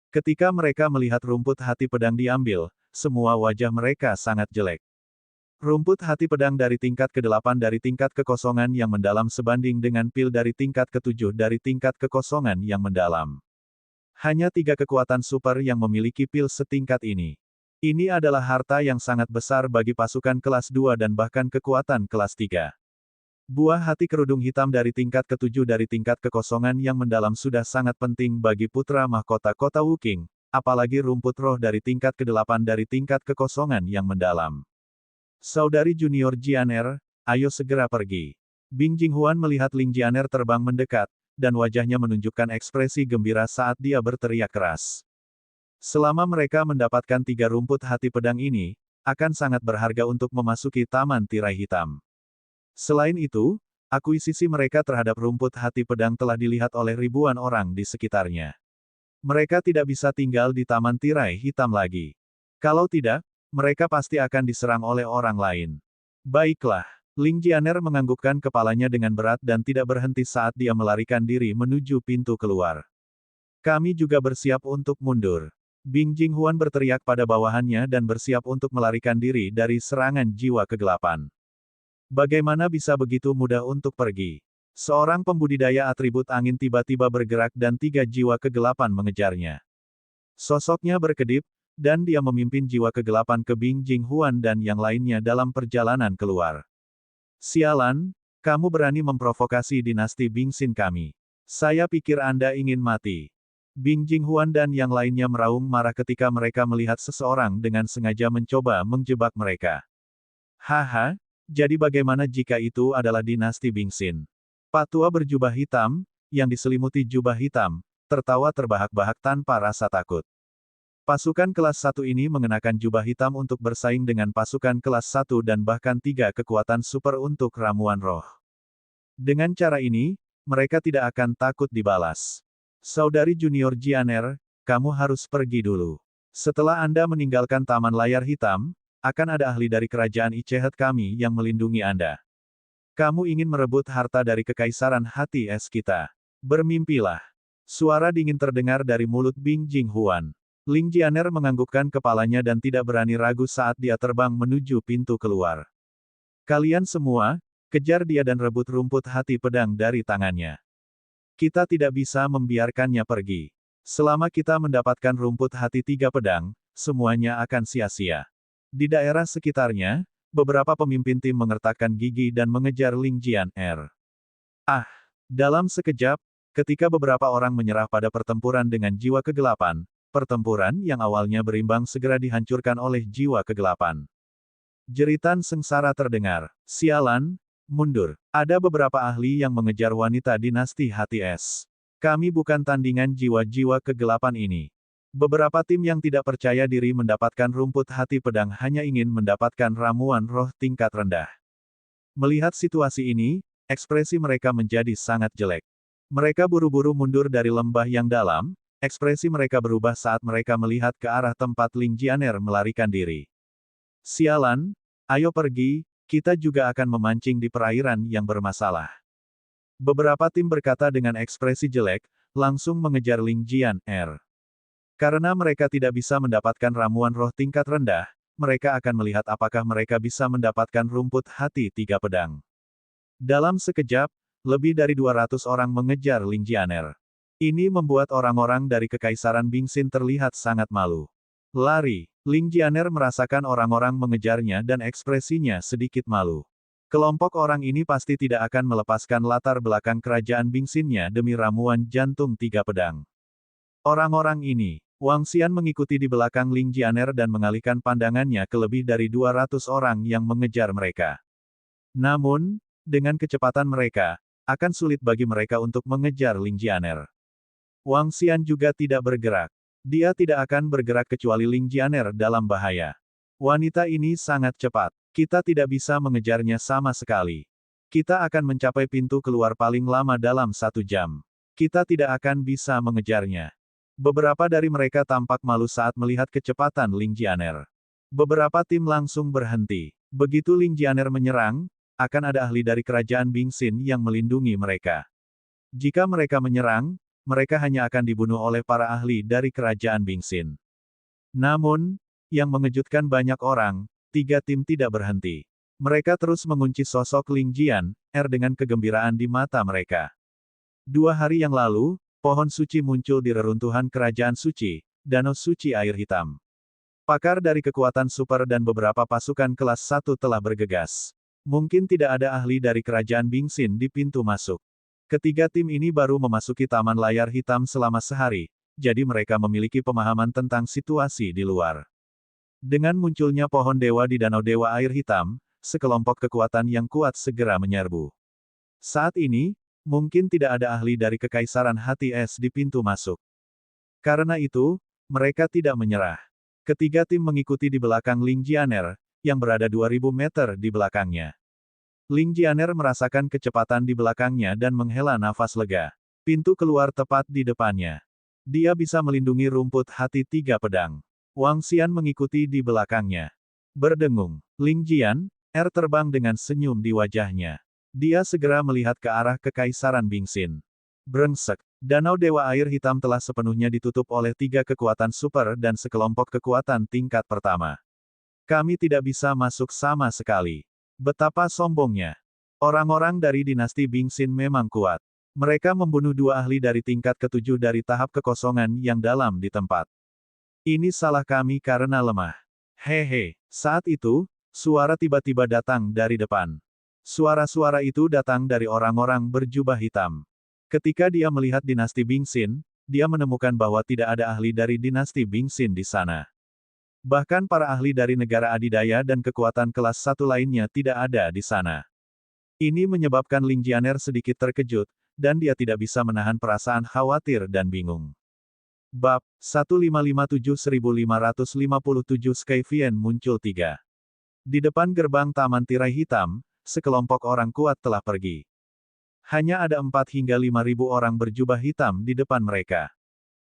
Ketika mereka melihat rumput hati pedang diambil, semua wajah mereka sangat jelek. Rumput hati pedang dari tingkat ke-8 dari tingkat kekosongan yang mendalam sebanding dengan pil dari tingkat ke-7 dari tingkat kekosongan yang mendalam. Hanya 3 kekuatan super yang memiliki pil setingkat ini. Ini adalah harta yang sangat besar bagi pasukan kelas 2 dan bahkan kekuatan kelas 3. Buah hati kerudung hitam dari tingkat ke-7 dari tingkat kekosongan yang mendalam sudah sangat penting bagi putra mahkota kota Wuking, apalagi rumput roh dari tingkat ke-8 dari tingkat kekosongan yang mendalam. Saudari junior Jianer, ayo segera pergi. Bing Jinghuan melihat Ling Jianer terbang mendekat, dan wajahnya menunjukkan ekspresi gembira saat dia berteriak keras. Selama mereka mendapatkan 3 rumput hati pedang ini, akan sangat berharga untuk memasuki Taman Tirai Hitam. Selain itu, akuisisi mereka terhadap rumput hati pedang telah dilihat oleh ribuan orang di sekitarnya. Mereka tidak bisa tinggal di Taman Tirai Hitam lagi. Kalau tidak, mereka pasti akan diserang oleh orang lain. Baiklah, Ling Jianer menganggukkan kepalanya dengan berat dan tidak berhenti saat dia melarikan diri menuju pintu keluar. Kami juga bersiap untuk mundur. Bing Jinghuan berteriak pada bawahannya dan bersiap untuk melarikan diri dari serangan jiwa kegelapan. Bagaimana bisa begitu mudah untuk pergi? Seorang pembudidaya atribut angin tiba-tiba bergerak dan 3 jiwa kegelapan mengejarnya. Sosoknya berkedip, dan dia memimpin jiwa kegelapan ke Bing Jinghuan dan yang lainnya dalam perjalanan keluar. Sialan, kamu berani memprovokasi dinasti Bingxin kami. Saya pikir Anda ingin mati. Bing Jinghuan dan yang lainnya meraung marah ketika mereka melihat seseorang dengan sengaja mencoba menjebak mereka. Haha, jadi bagaimana jika itu adalah dinasti Bingxin? Pak tua berjubah hitam, yang diselimuti jubah hitam, tertawa terbahak-bahak tanpa rasa takut. Pasukan kelas 1 ini mengenakan jubah hitam untuk bersaing dengan pasukan kelas 1 dan bahkan 3 kekuatan super untuk ramuan roh. Dengan cara ini, mereka tidak akan takut dibalas. Saudari junior Jianer, kamu harus pergi dulu. Setelah Anda meninggalkan Taman Layar Hitam, akan ada ahli dari kerajaan Ichehet kami yang melindungi Anda. Kamu ingin merebut harta dari kekaisaran hati es kita. Bermimpilah. Suara dingin terdengar dari mulut Bing Jinghuan. Ling Jianer menganggukkan kepalanya dan tidak berani ragu saat dia terbang menuju pintu keluar. Kalian semua, kejar dia dan rebut rumput hati pedang dari tangannya. Kita tidak bisa membiarkannya pergi. Selama kita mendapatkan rumput hati 3 pedang, semuanya akan sia-sia. Di daerah sekitarnya, beberapa pemimpin tim mengertakkan gigi dan mengejar Ling Jianer. Dalam sekejap, ketika beberapa orang menyerah pada pertempuran dengan jiwa kegelapan, pertempuran yang awalnya berimbang segera dihancurkan oleh jiwa kegelapan. Jeritan sengsara terdengar. Sialan, mundur. Ada beberapa ahli yang mengejar wanita dinasti hati es. Kami bukan tandingan jiwa-jiwa kegelapan ini. Beberapa tim yang tidak percaya diri mendapatkan rumput hati pedang hanya ingin mendapatkan ramuan roh tingkat rendah. Melihat situasi ini, ekspresi mereka menjadi sangat jelek. Mereka buru-buru mundur dari lembah yang dalam, ekspresi mereka berubah saat mereka melihat ke arah tempat Ling Jianer melarikan diri. Sialan, ayo pergi, kita juga akan memancing di perairan yang bermasalah. Beberapa tim berkata dengan ekspresi jelek, langsung mengejar Ling Jianer. Karena mereka tidak bisa mendapatkan ramuan roh tingkat rendah, mereka akan melihat apakah mereka bisa mendapatkan rumput hati 3 pedang. Dalam sekejap, lebih dari 200 orang mengejar Ling Jianer. Ini membuat orang-orang dari Kekaisaran Bingxin terlihat sangat malu. Lari. Ling Jianer merasakan orang-orang mengejarnya dan ekspresinya sedikit malu. Kelompok orang ini pasti tidak akan melepaskan latar belakang kerajaan Bingxinnya demi ramuan jantung 3 pedang. Orang-orang ini, Wang Xian mengikuti di belakang Ling Jianer dan mengalihkan pandangannya ke lebih dari 200 orang yang mengejar mereka. Namun, dengan kecepatan mereka, akan sulit bagi mereka untuk mengejar Ling Jianer. Wang Xian juga tidak bergerak. Dia tidak akan bergerak kecuali Ling Jianer dalam bahaya. Wanita ini sangat cepat. Kita tidak bisa mengejarnya sama sekali. Kita akan mencapai pintu keluar paling lama dalam 1 jam. Kita tidak akan bisa mengejarnya. Beberapa dari mereka tampak malu saat melihat kecepatan Ling Jianer. Beberapa tim langsung berhenti. Begitu Ling Jianer menyerang, akan ada ahli dari kerajaan Bingxin yang melindungi mereka. Jika mereka menyerang, mereka hanya akan dibunuh oleh para ahli dari kerajaan Bingxin. Namun, yang mengejutkan banyak orang, 3 tim tidak berhenti. Mereka terus mengunci sosok Ling Jianer dengan kegembiraan di mata mereka. 2 hari yang lalu, pohon suci muncul di reruntuhan kerajaan suci, danau suci air hitam. Pakar dari kekuatan super dan beberapa pasukan kelas 1 telah bergegas. Mungkin tidak ada ahli dari kerajaan Bingxin di pintu masuk. Ketiga tim ini baru memasuki Taman Layar Hitam selama sehari, jadi mereka memiliki pemahaman tentang situasi di luar. Dengan munculnya pohon dewa di Danau Dewa Air Hitam, sekelompok kekuatan yang kuat segera menyerbu. Saat ini, mungkin tidak ada ahli dari Kekaisaran Hati Es di pintu masuk. Karena itu, mereka tidak menyerah. Ketiga tim mengikuti di belakang Ling Jianer, yang berada 2000 meter di belakangnya. Ling Jianer merasakan kecepatan di belakangnya dan menghela nafas lega. Pintu keluar tepat di depannya. Dia bisa melindungi rumput hati 3 pedang. Wang Xian mengikuti di belakangnya. Berdengung, Ling Jianer terbang dengan senyum di wajahnya. Dia segera melihat ke arah Kekaisaran Bingxin. Brengsek, Danau Dewa Air Hitam telah sepenuhnya ditutup oleh 3 kekuatan super dan sekelompok kekuatan tingkat pertama. Kami tidak bisa masuk sama sekali. Betapa sombongnya. Orang-orang dari dinasti Bingxin memang kuat. Mereka membunuh 2 ahli dari tingkat ke-7 dari tahap kekosongan yang dalam di tempat. Ini salah kami karena lemah. Hehe. Saat itu, suara tiba-tiba datang dari depan. Suara-suara itu datang dari orang-orang berjubah hitam. Ketika dia melihat dinasti Bingxin, dia menemukan bahwa tidak ada ahli dari dinasti Bingxin di sana. Bahkan para ahli dari negara adidaya dan kekuatan kelas 1 lainnya tidak ada di sana. Ini menyebabkan Ling Jianer sedikit terkejut, dan dia tidak bisa menahan perasaan khawatir dan bingung. Bab 1557-1557 Skyvian muncul 3. Di depan gerbang Taman Tirai Hitam, sekelompok orang kuat telah pergi. Hanya ada 4 hingga 5.000 orang berjubah hitam di depan mereka.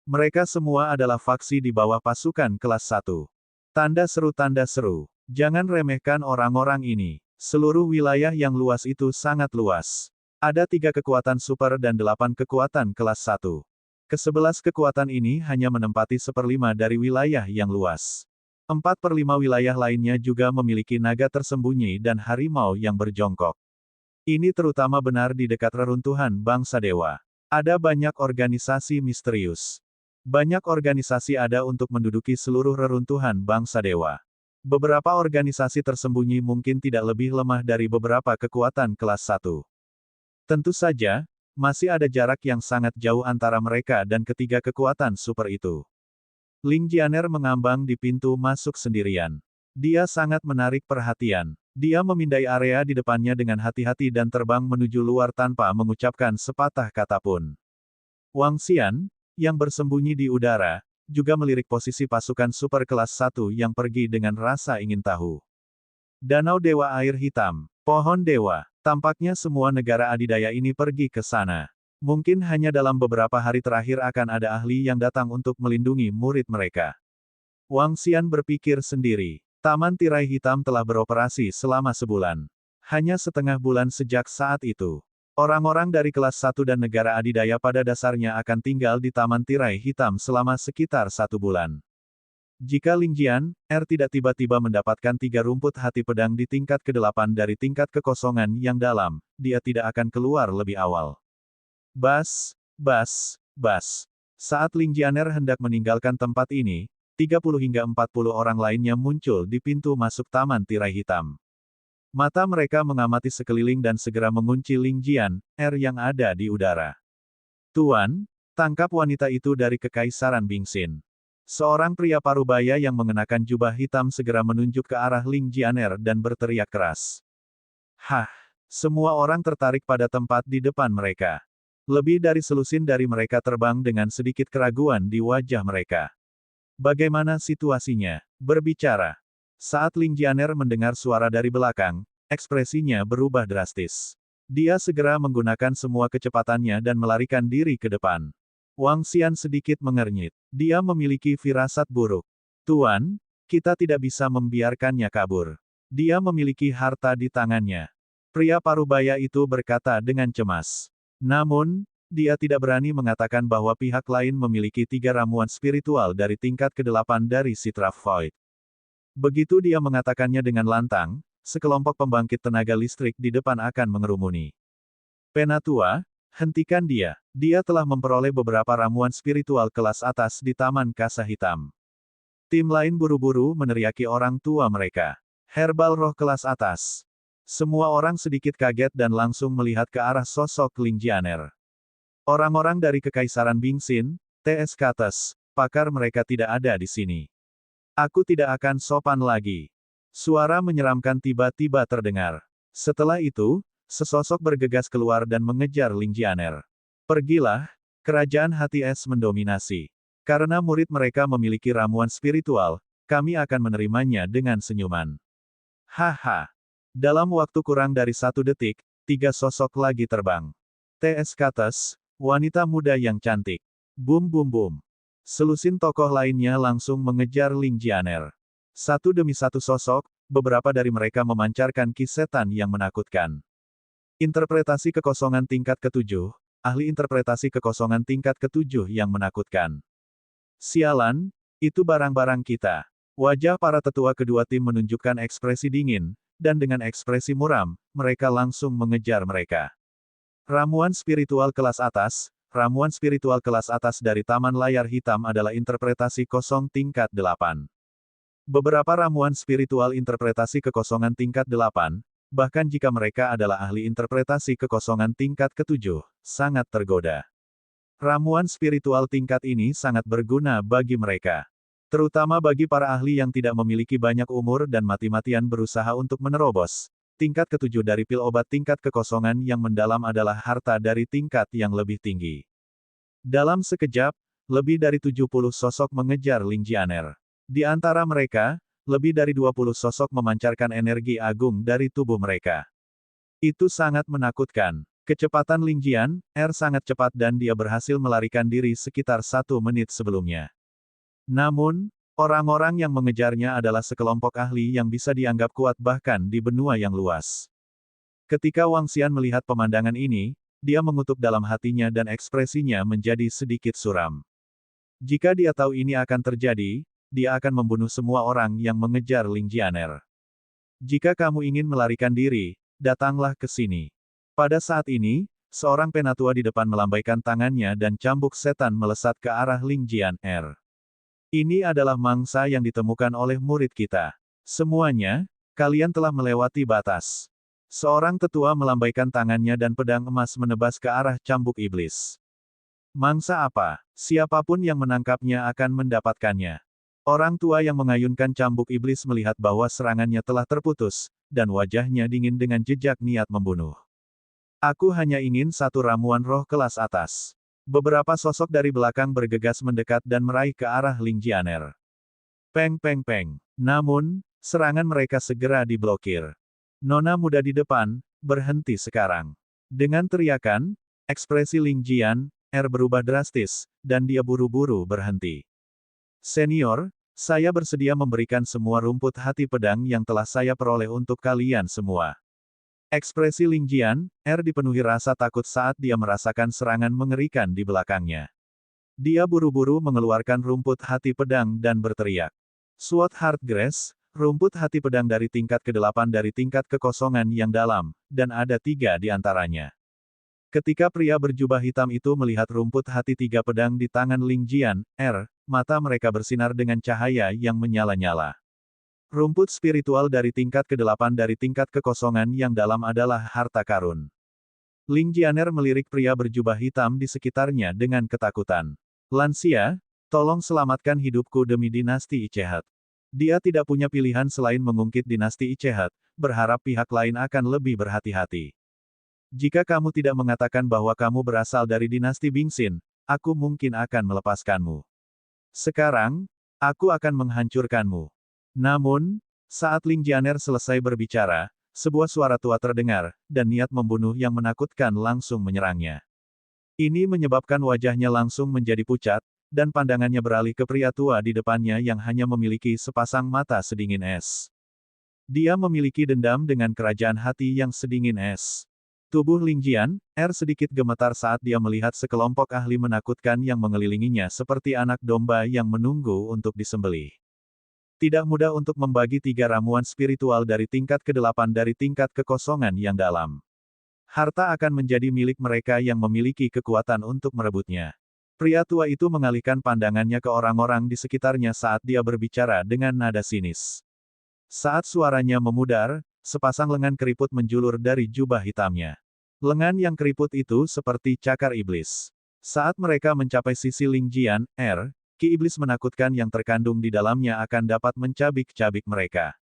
Mereka semua adalah faksi di bawah pasukan kelas 1. Tanda seru. Jangan remehkan orang-orang ini. Seluruh wilayah yang luas itu sangat luas. Ada 3 kekuatan super dan 8 kekuatan kelas 1. Ke-11 kekuatan ini hanya menempati 1/5 dari wilayah yang luas. 4/5 wilayah lainnya juga memiliki naga tersembunyi dan harimau yang berjongkok. Ini terutama benar di dekat reruntuhan bangsa dewa. Ada banyak organisasi misterius. Banyak organisasi ada untuk menduduki seluruh reruntuhan bangsa dewa. Beberapa organisasi tersembunyi mungkin tidak lebih lemah dari beberapa kekuatan kelas 1. Tentu saja, masih ada jarak yang sangat jauh antara mereka dan ketiga kekuatan super itu. Ling Jianer mengambang di pintu masuk sendirian. Dia sangat menarik perhatian. Dia memindai area di depannya dengan hati-hati dan terbang menuju luar tanpa mengucapkan sepatah kata pun. Wang Xian, yang bersembunyi di udara, juga melirik posisi pasukan super kelas 1 yang pergi dengan rasa ingin tahu. Danau Dewa Air Hitam, Pohon Dewa, tampaknya semua negara adidaya ini pergi ke sana. Mungkin hanya dalam beberapa hari terakhir akan ada ahli yang datang untuk melindungi murid mereka. Wang Xian berpikir sendiri. Taman Tirai Hitam telah beroperasi selama sebulan. Hanya setengah bulan sejak saat itu. Orang-orang dari kelas 1 dan negara adidaya pada dasarnya akan tinggal di Taman Tirai Hitam selama sekitar 1 bulan. Jika Ling Jian, tidak tiba-tiba mendapatkan 3 rumput hati pedang di tingkat ke-8 dari tingkat kekosongan yang dalam, dia tidak akan keluar lebih awal. Bas. Saat Ling Jianer hendak meninggalkan tempat ini, 30 hingga 40 orang lainnya muncul di pintu masuk Taman Tirai Hitam. Mata mereka mengamati sekeliling dan segera mengunci Ling Jian, yang ada di udara. Tuan, tangkap wanita itu dari Kekaisaran Bingxin. Seorang pria parubaya yang mengenakan jubah hitam segera menunjuk ke arah Ling Jianer dan berteriak keras. Hah! Semua orang tertarik pada tempat di depan mereka. Lebih dari selusin dari mereka terbang dengan sedikit keraguan di wajah mereka. Bagaimana situasinya? Berbicara. Saat Ling Jianer mendengar suara dari belakang, ekspresinya berubah drastis. Dia segera menggunakan semua kecepatannya dan melarikan diri ke depan. Wang Xian sedikit mengernyit. Dia memiliki firasat buruk. Tuan, kita tidak bisa membiarkannya kabur. Dia memiliki harta di tangannya. Pria parubaya itu berkata dengan cemas. Namun, dia tidak berani mengatakan bahwa pihak lain memiliki 3 ramuan spiritual dari tingkat ke-8 dari Citra Void. Begitu dia mengatakannya dengan lantang, sekelompok pembangkit tenaga listrik di depan akan mengerumuni. Penatua, hentikan dia. Dia telah memperoleh beberapa ramuan spiritual kelas atas di Taman Kasa Hitam. Tim lain buru-buru meneriaki orang tua mereka. Herbal roh kelas atas. Semua orang sedikit kaget dan langsung melihat ke arah sosok Ling Jianer. Orang-orang dari Kekaisaran Bingxin, TS Kates, pakar mereka tidak ada di sini. Aku tidak akan sopan lagi. Suara menyeramkan tiba-tiba terdengar. Setelah itu, sesosok bergegas keluar dan mengejar Ling Jianer. Pergilah, kerajaan hati es mendominasi. Karena murid mereka memiliki ramuan spiritual, kami akan menerimanya dengan senyuman. Haha. Dalam waktu kurang dari 1 detik, 3 sosok lagi terbang. TS Kates, wanita muda yang cantik. Bum. Selusin tokoh lainnya langsung mengejar Ling Jianer. Satu demi satu sosok, beberapa dari mereka memancarkan ki setan yang menakutkan. Interpretasi kekosongan tingkat ke-7, ahli interpretasi kekosongan tingkat ke-7 yang menakutkan. Sialan, itu barang-barang kita. Wajah para tetua kedua tim menunjukkan ekspresi dingin, dan dengan ekspresi muram, mereka langsung mengejar mereka. Ramuan spiritual kelas atas. Ramuan spiritual kelas atas dari Taman Layar Hitam adalah interpretasi kosong tingkat 8. Beberapa ramuan spiritual interpretasi kekosongan tingkat 8, bahkan jika mereka adalah ahli interpretasi kekosongan tingkat ke-7, sangat tergoda. Ramuan spiritual tingkat ini sangat berguna bagi mereka. Terutama bagi para ahli yang tidak memiliki banyak umur dan mati-matian berusaha untuk menerobos. Tingkat ke-7 dari pil obat tingkat kekosongan yang mendalam adalah harta dari tingkat yang lebih tinggi. Dalam sekejap, lebih dari 70 sosok mengejar Ling Jianer. Di antara mereka, lebih dari 20 sosok memancarkan energi agung dari tubuh mereka. Itu sangat menakutkan. Kecepatan Ling Jianer sangat cepat dan dia berhasil melarikan diri sekitar 1 menit sebelumnya. Namun, orang-orang yang mengejarnya adalah sekelompok ahli yang bisa dianggap kuat bahkan di benua yang luas. Ketika Wang Xian melihat pemandangan ini, dia mengutuk dalam hatinya dan ekspresinya menjadi sedikit suram. Jika dia tahu ini akan terjadi, dia akan membunuh semua orang yang mengejar Ling Jianer. Jika kamu ingin melarikan diri, datanglah ke sini. Pada saat ini, seorang penatua di depan melambaikan tangannya dan cambuk setan melesat ke arah Ling Jianer. Ini adalah mangsa yang ditemukan oleh murid kita. Semuanya, kalian telah melewati batas. Seorang tetua melambaikan tangannya dan pedang emas menebas ke arah cambuk iblis. Mangsa apa? Siapapun yang menangkapnya akan mendapatkannya. Orang tua yang mengayunkan cambuk iblis melihat bahwa serangannya telah terputus, dan wajahnya dingin dengan jejak niat membunuh. Aku hanya ingin satu ramuan roh kelas atas. Beberapa sosok dari belakang bergegas mendekat dan meraih ke arah Ling Jianer. Peng peng peng. Namun, serangan mereka segera diblokir. Nona muda di depan, berhenti sekarang. Dengan teriakan, ekspresi Ling Jianer berubah drastis, dan dia buru-buru berhenti. Senior, saya bersedia memberikan semua rumput hati pedang yang telah saya peroleh untuk kalian semua. Ekspresi Ling Jianer dipenuhi rasa takut saat dia merasakan serangan mengerikan di belakangnya. Dia buru-buru mengeluarkan rumput hati pedang dan berteriak. Sword Heart Grace, rumput hati pedang dari tingkat ke-8 dari tingkat kekosongan yang dalam, dan ada 3 di antaranya. Ketika pria berjubah hitam itu melihat rumput hati 3 pedang di tangan Ling Jianer, mata mereka bersinar dengan cahaya yang menyala-nyala. Rumput spiritual dari tingkat ke-8 dari tingkat kekosongan yang dalam adalah harta karun. Ling Jianer melirik pria berjubah hitam di sekitarnya dengan ketakutan. Lansia, tolong selamatkan hidupku demi dinasti Ichehat. Dia tidak punya pilihan selain mengungkit dinasti Ichehat, berharap pihak lain akan lebih berhati-hati. Jika kamu tidak mengatakan bahwa kamu berasal dari dinasti Bingxin, aku mungkin akan melepaskanmu. Sekarang, aku akan menghancurkanmu. Namun, saat Ling Jianer selesai berbicara, sebuah suara tua terdengar, dan niat membunuh yang menakutkan langsung menyerangnya. Ini menyebabkan wajahnya langsung menjadi pucat, dan pandangannya beralih ke pria tua di depannya yang hanya memiliki sepasang mata sedingin es. Dia memiliki dendam dengan kerajaan hati yang sedingin es. Tubuh Ling Jianer sedikit gemetar saat dia melihat sekelompok ahli menakutkan yang mengelilinginya seperti anak domba yang menunggu untuk disembelih. Tidak mudah untuk membagi 3 ramuan spiritual dari tingkat ke-8 dari tingkat kekosongan yang dalam. Harta akan menjadi milik mereka yang memiliki kekuatan untuk merebutnya. Pria tua itu mengalihkan pandangannya ke orang-orang di sekitarnya saat dia berbicara dengan nada sinis. Saat suaranya memudar, sepasang lengan keriput menjulur dari jubah hitamnya. Lengan yang keriput itu seperti cakar iblis. Saat mereka mencapai sisi Ling Jianer, ki iblis menakutkan yang terkandung di dalamnya akan dapat mencabik-cabik mereka.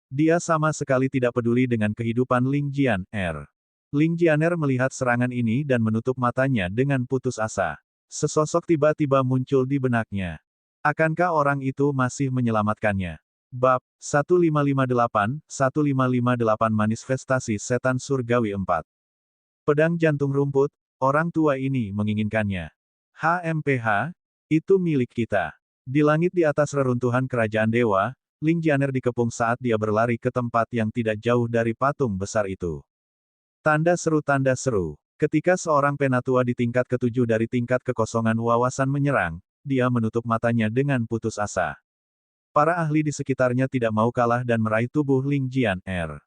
Dia sama sekali tidak peduli dengan kehidupan Ling Jianer. Ling Jianer melihat serangan ini dan menutup matanya dengan putus asa. Sesosok tiba-tiba muncul di benaknya. Akankah orang itu masih menyelamatkannya? Bab 1558 Manifestasi Setan Surgawi 4. Pedang jantung rumput, orang tua ini menginginkannya. HMPH, itu milik kita. Di langit di atas reruntuhan kerajaan dewa, Ling Jianer dikepung saat dia berlari ke tempat yang tidak jauh dari patung besar itu. Tanda seru, tanda seru. Ketika seorang penatua di tingkat ketujuh dari tingkat kekosongan wawasan menyerang, dia menutup matanya dengan putus asa. Para ahli di sekitarnya tidak mau kalah dan meraih tubuh Ling Jian-er.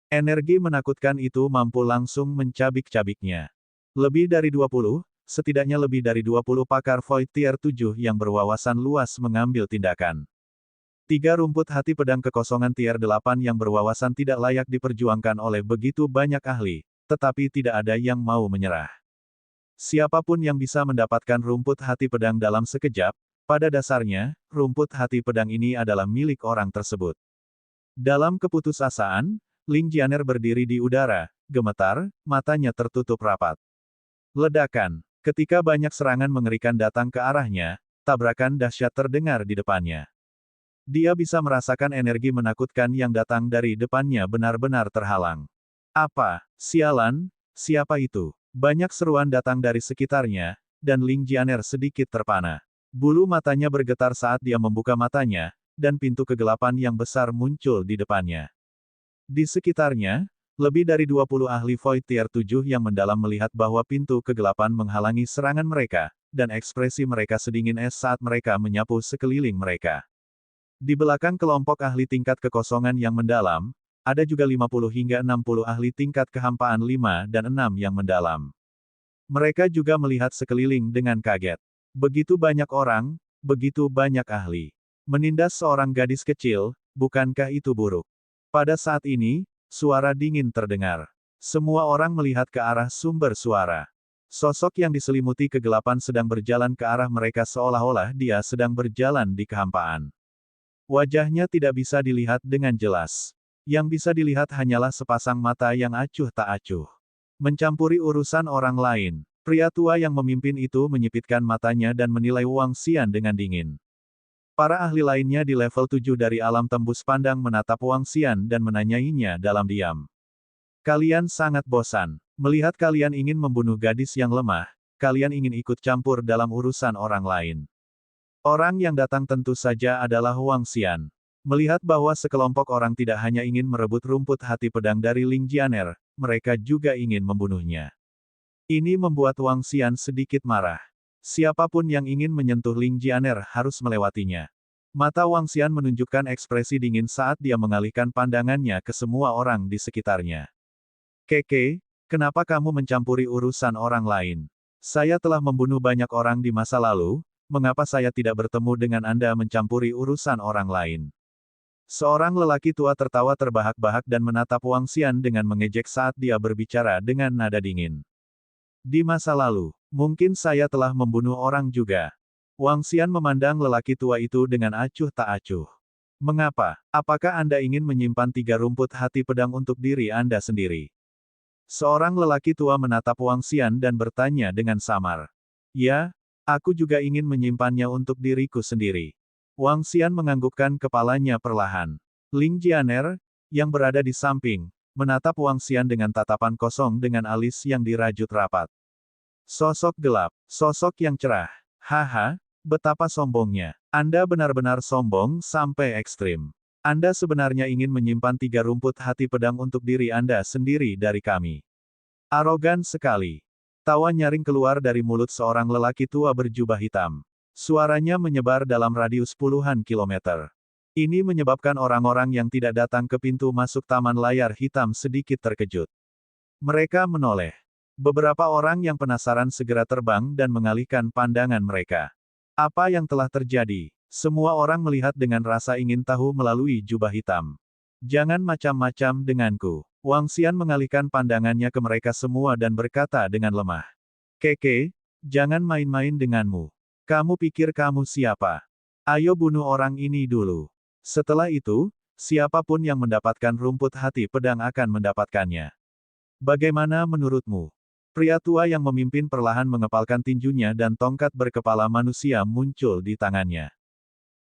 Energi menakutkan itu mampu langsung mencabik-cabiknya. Lebih dari 20, setidaknya lebih dari 20 pakar Void Tier 7 yang berwawasan luas mengambil tindakan. 3 rumput hati pedang kekosongan Tier 8 yang berwawasan tidak layak diperjuangkan oleh begitu banyak ahli, tetapi tidak ada yang mau menyerah. Siapapun yang bisa mendapatkan rumput hati pedang dalam sekejap, pada dasarnya, rumput hati pedang ini adalah milik orang tersebut. Dalam keputusasaan, Ling Jianer berdiri di udara, gemetar, matanya tertutup rapat. Ledakan. Ketika banyak serangan mengerikan datang ke arahnya, tabrakan dahsyat terdengar di depannya. Dia bisa merasakan energi menakutkan yang datang dari depannya benar-benar terhalang. Apa? Sialan? Siapa itu? Banyak seruan datang dari sekitarnya, dan Ling Jianer sedikit terpana. Bulu matanya bergetar saat dia membuka matanya, dan pintu kegelapan yang besar muncul di depannya. Di sekitarnya, lebih dari 20 ahli Void Tier 7 yang mendalam melihat bahwa pintu kegelapan menghalangi serangan mereka, dan ekspresi mereka sedingin es saat mereka menyapu sekeliling mereka. Di belakang kelompok ahli tingkat kekosongan yang mendalam, ada juga 50 hingga 60 ahli tingkat kehampaan 5 dan 6 yang mendalam. Mereka juga melihat sekeliling dengan kaget. Begitu banyak orang, begitu banyak ahli. Menindas seorang gadis kecil, bukankah itu buruk? Pada saat ini, suara dingin terdengar. Semua orang melihat ke arah sumber suara. Sosok yang diselimuti kegelapan sedang berjalan ke arah mereka seolah-olah dia sedang berjalan di kehampaan. Wajahnya tidak bisa dilihat dengan jelas. Yang bisa dilihat hanyalah sepasang mata yang acuh tak acuh. Mencampuri urusan orang lain. Pria tua yang memimpin itu menyipitkan matanya dan menilai Wang Xian dengan dingin. Para ahli lainnya di level 7 dari alam tembus pandang menatap Wang Xian dan menanyainya dalam diam. Kalian sangat bosan. Melihat kalian ingin membunuh gadis yang lemah, kalian ingin ikut campur dalam urusan orang lain. Orang yang datang tentu saja adalah Wang Xian. Melihat bahwa sekelompok orang tidak hanya ingin merebut rumput hati pedang dari Ling Jianer, mereka juga ingin membunuhnya. Ini membuat Wang Xian sedikit marah. Siapapun yang ingin menyentuh Ling Jianer harus melewatinya. Mata Wang Xian menunjukkan ekspresi dingin saat dia mengalihkan pandangannya ke semua orang di sekitarnya. Keke, kenapa kamu mencampuri urusan orang lain? Saya telah membunuh banyak orang di masa lalu, mengapa saya tidak bertemu dengan Anda mencampuri urusan orang lain? Seorang lelaki tua tertawa terbahak-bahak dan menatap Wang Xian dengan mengejek saat dia berbicara dengan nada dingin. Di masa lalu, mungkin saya telah membunuh orang juga. Wang Xian memandang lelaki tua itu dengan acuh tak acuh. Mengapa? Apakah Anda ingin menyimpan 3 rumput hati pedang untuk diri Anda sendiri? Seorang lelaki tua menatap Wang Xian dan bertanya dengan samar. Ya, aku juga ingin menyimpannya untuk diriku sendiri. Wang Xian menganggukkan kepalanya perlahan. Ling Jianer, yang berada di samping, menatap Wang Xian dengan tatapan kosong dengan alis yang dirajut rapat. Sosok gelap, sosok yang cerah. Haha, betapa sombongnya. Anda benar-benar sombong sampai ekstrim. Anda sebenarnya ingin menyimpan 3 rumput hati pedang untuk diri Anda sendiri dari kami. Arogan sekali. Tawa nyaring keluar dari mulut seorang lelaki tua berjubah hitam. Suaranya menyebar dalam radius puluhan kilometer. Ini menyebabkan orang-orang yang tidak datang ke pintu masuk taman layar hitam sedikit terkejut. Mereka menoleh. Beberapa orang yang penasaran segera terbang dan mengalihkan pandangan mereka. Apa yang telah terjadi? Semua orang melihat dengan rasa ingin tahu melalui jubah hitam. Jangan macam-macam denganku. Wang Xian mengalihkan pandangannya ke mereka semua dan berkata dengan lemah. Keke, jangan main-main denganmu. Kamu pikir kamu siapa? Ayo bunuh orang ini dulu. Setelah itu, siapapun yang mendapatkan rumput hati pedang akan mendapatkannya. Bagaimana menurutmu? Pria tua yang memimpin perlahan mengepalkan tinjunya dan tongkat berkepala manusia muncul di tangannya.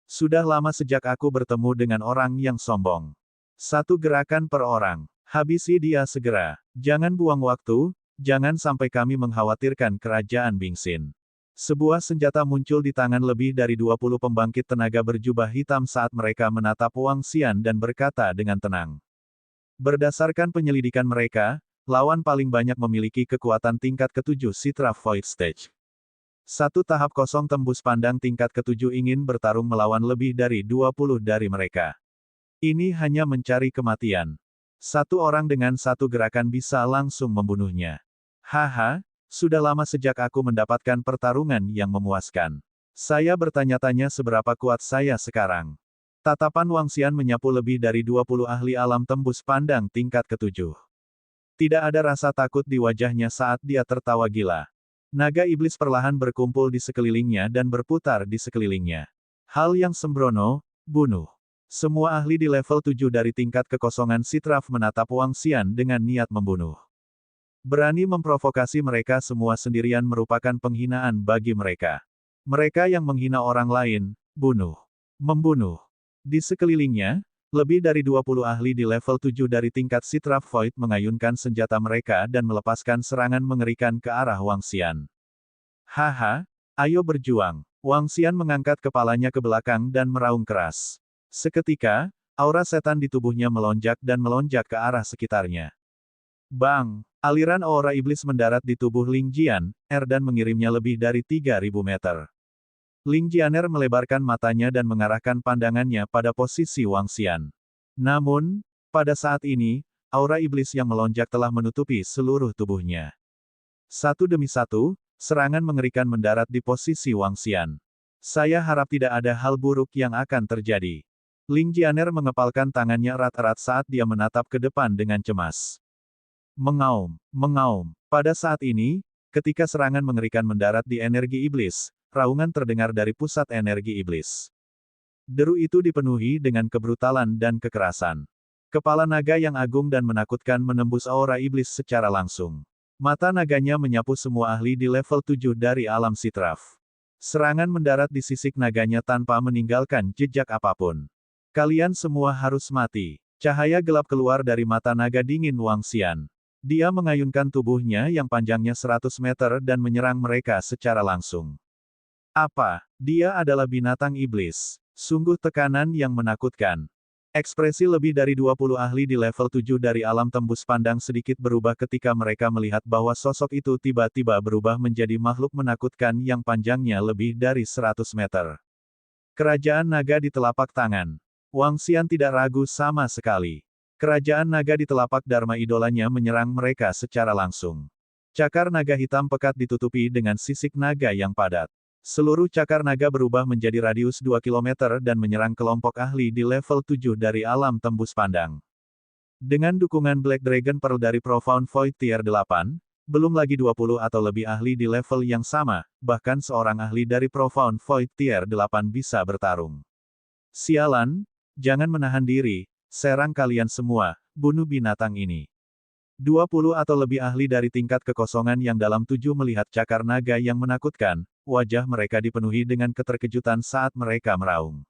Sudah lama sejak aku bertemu dengan orang yang sombong. 1 gerakan per orang. Habisi dia segera. Jangan buang waktu, jangan sampai kami mengkhawatirkan kerajaan Bingxin. Sebuah senjata muncul di tangan lebih dari 20 pembangkit tenaga berjubah hitam saat mereka menatap Wang Xian dan berkata dengan tenang. Berdasarkan penyelidikan mereka, lawan paling banyak memiliki kekuatan tingkat ke-7 Citra Void Stage. Satu tahap kosong tembus pandang tingkat ke-7 ingin bertarung melawan lebih dari 20 dari mereka. Ini hanya mencari kematian. Satu orang dengan satu gerakan bisa langsung membunuhnya. Haha, sudah lama sejak aku mendapatkan pertarungan yang memuaskan. Saya bertanya-tanya seberapa kuat saya sekarang. Tatapan Wang Xian menyapu lebih dari 20 ahli alam tembus pandang tingkat ke-7. Tidak ada rasa takut di wajahnya saat dia tertawa gila. Naga iblis perlahan berkumpul di sekelilingnya dan berputar di sekelilingnya. Hal yang sembrono, bunuh. Semua ahli di level 7 dari tingkat kekosongan Sitraf menatap Wang Xian dengan niat membunuh. Berani memprovokasi mereka semua sendirian merupakan penghinaan bagi mereka. Mereka yang menghina orang lain, bunuh. Membunuh. Di sekelilingnya, lebih dari 20 ahli di level 7 dari tingkat Sitraf Void mengayunkan senjata mereka dan melepaskan serangan mengerikan ke arah Wang Xian. Haha, ayo berjuang. Wang Xian mengangkat kepalanya ke belakang dan meraung keras. Seketika, aura setan di tubuhnya melonjak dan melonjak ke arah sekitarnya. Bang! Aliran aura iblis mendarat di tubuh Ling Jian, dan mengirimnya lebih dari 3.000 meter. Ling Jianer melebarkan matanya dan mengarahkan pandangannya pada posisi Wang Xian. Namun, pada saat ini, aura iblis yang melonjak telah menutupi seluruh tubuhnya. Satu demi satu, serangan mengerikan mendarat di posisi Wang Xian. Saya harap tidak ada hal buruk yang akan terjadi. Ling Jianer mengepalkan tangannya erat-erat saat dia menatap ke depan dengan cemas. Mengaum, mengaum. Pada saat ini, ketika serangan mengerikan mendarat di energi iblis, raungan terdengar dari pusat energi iblis. Deru itu dipenuhi dengan kebrutalan dan kekerasan. Kepala naga yang agung dan menakutkan menembus aura iblis secara langsung. Mata naganya menyapu semua ahli di level 7 dari alam Sitraf. Serangan mendarat di sisik naganya tanpa meninggalkan jejak apapun. Kalian semua harus mati. Cahaya gelap keluar dari mata naga dingin Wang Xian. Dia mengayunkan tubuhnya yang panjangnya 100 meter dan menyerang mereka secara langsung. Apa? Dia adalah binatang iblis. Sungguh tekanan yang menakutkan. Ekspresi lebih dari 20 ahli di level 7 dari alam tembus pandang sedikit berubah ketika mereka melihat bahwa sosok itu tiba-tiba berubah menjadi makhluk menakutkan yang panjangnya lebih dari 100 meter. Kerajaan naga di telapak tangan. Wang Xian tidak ragu sama sekali. Kerajaan naga di telapak dharma idolanya menyerang mereka secara langsung. Cakar naga hitam pekat ditutupi dengan sisik naga yang padat. Seluruh cakar naga berubah menjadi radius 2 km dan menyerang kelompok ahli di level 7 dari alam tembus pandang. Dengan dukungan Black Dragon Pearl dari Profound Void Tier 8, belum lagi 20 atau lebih ahli di level yang sama, bahkan seorang ahli dari Profound Void Tier 8 bisa bertarung. Sialan! Jangan menahan diri, serang kalian semua, bunuh binatang ini. 20 atau lebih ahli dari tingkat kekosongan yang dalam 7 melihat cakar naga yang menakutkan, wajah mereka dipenuhi dengan keterkejutan saat mereka meraung.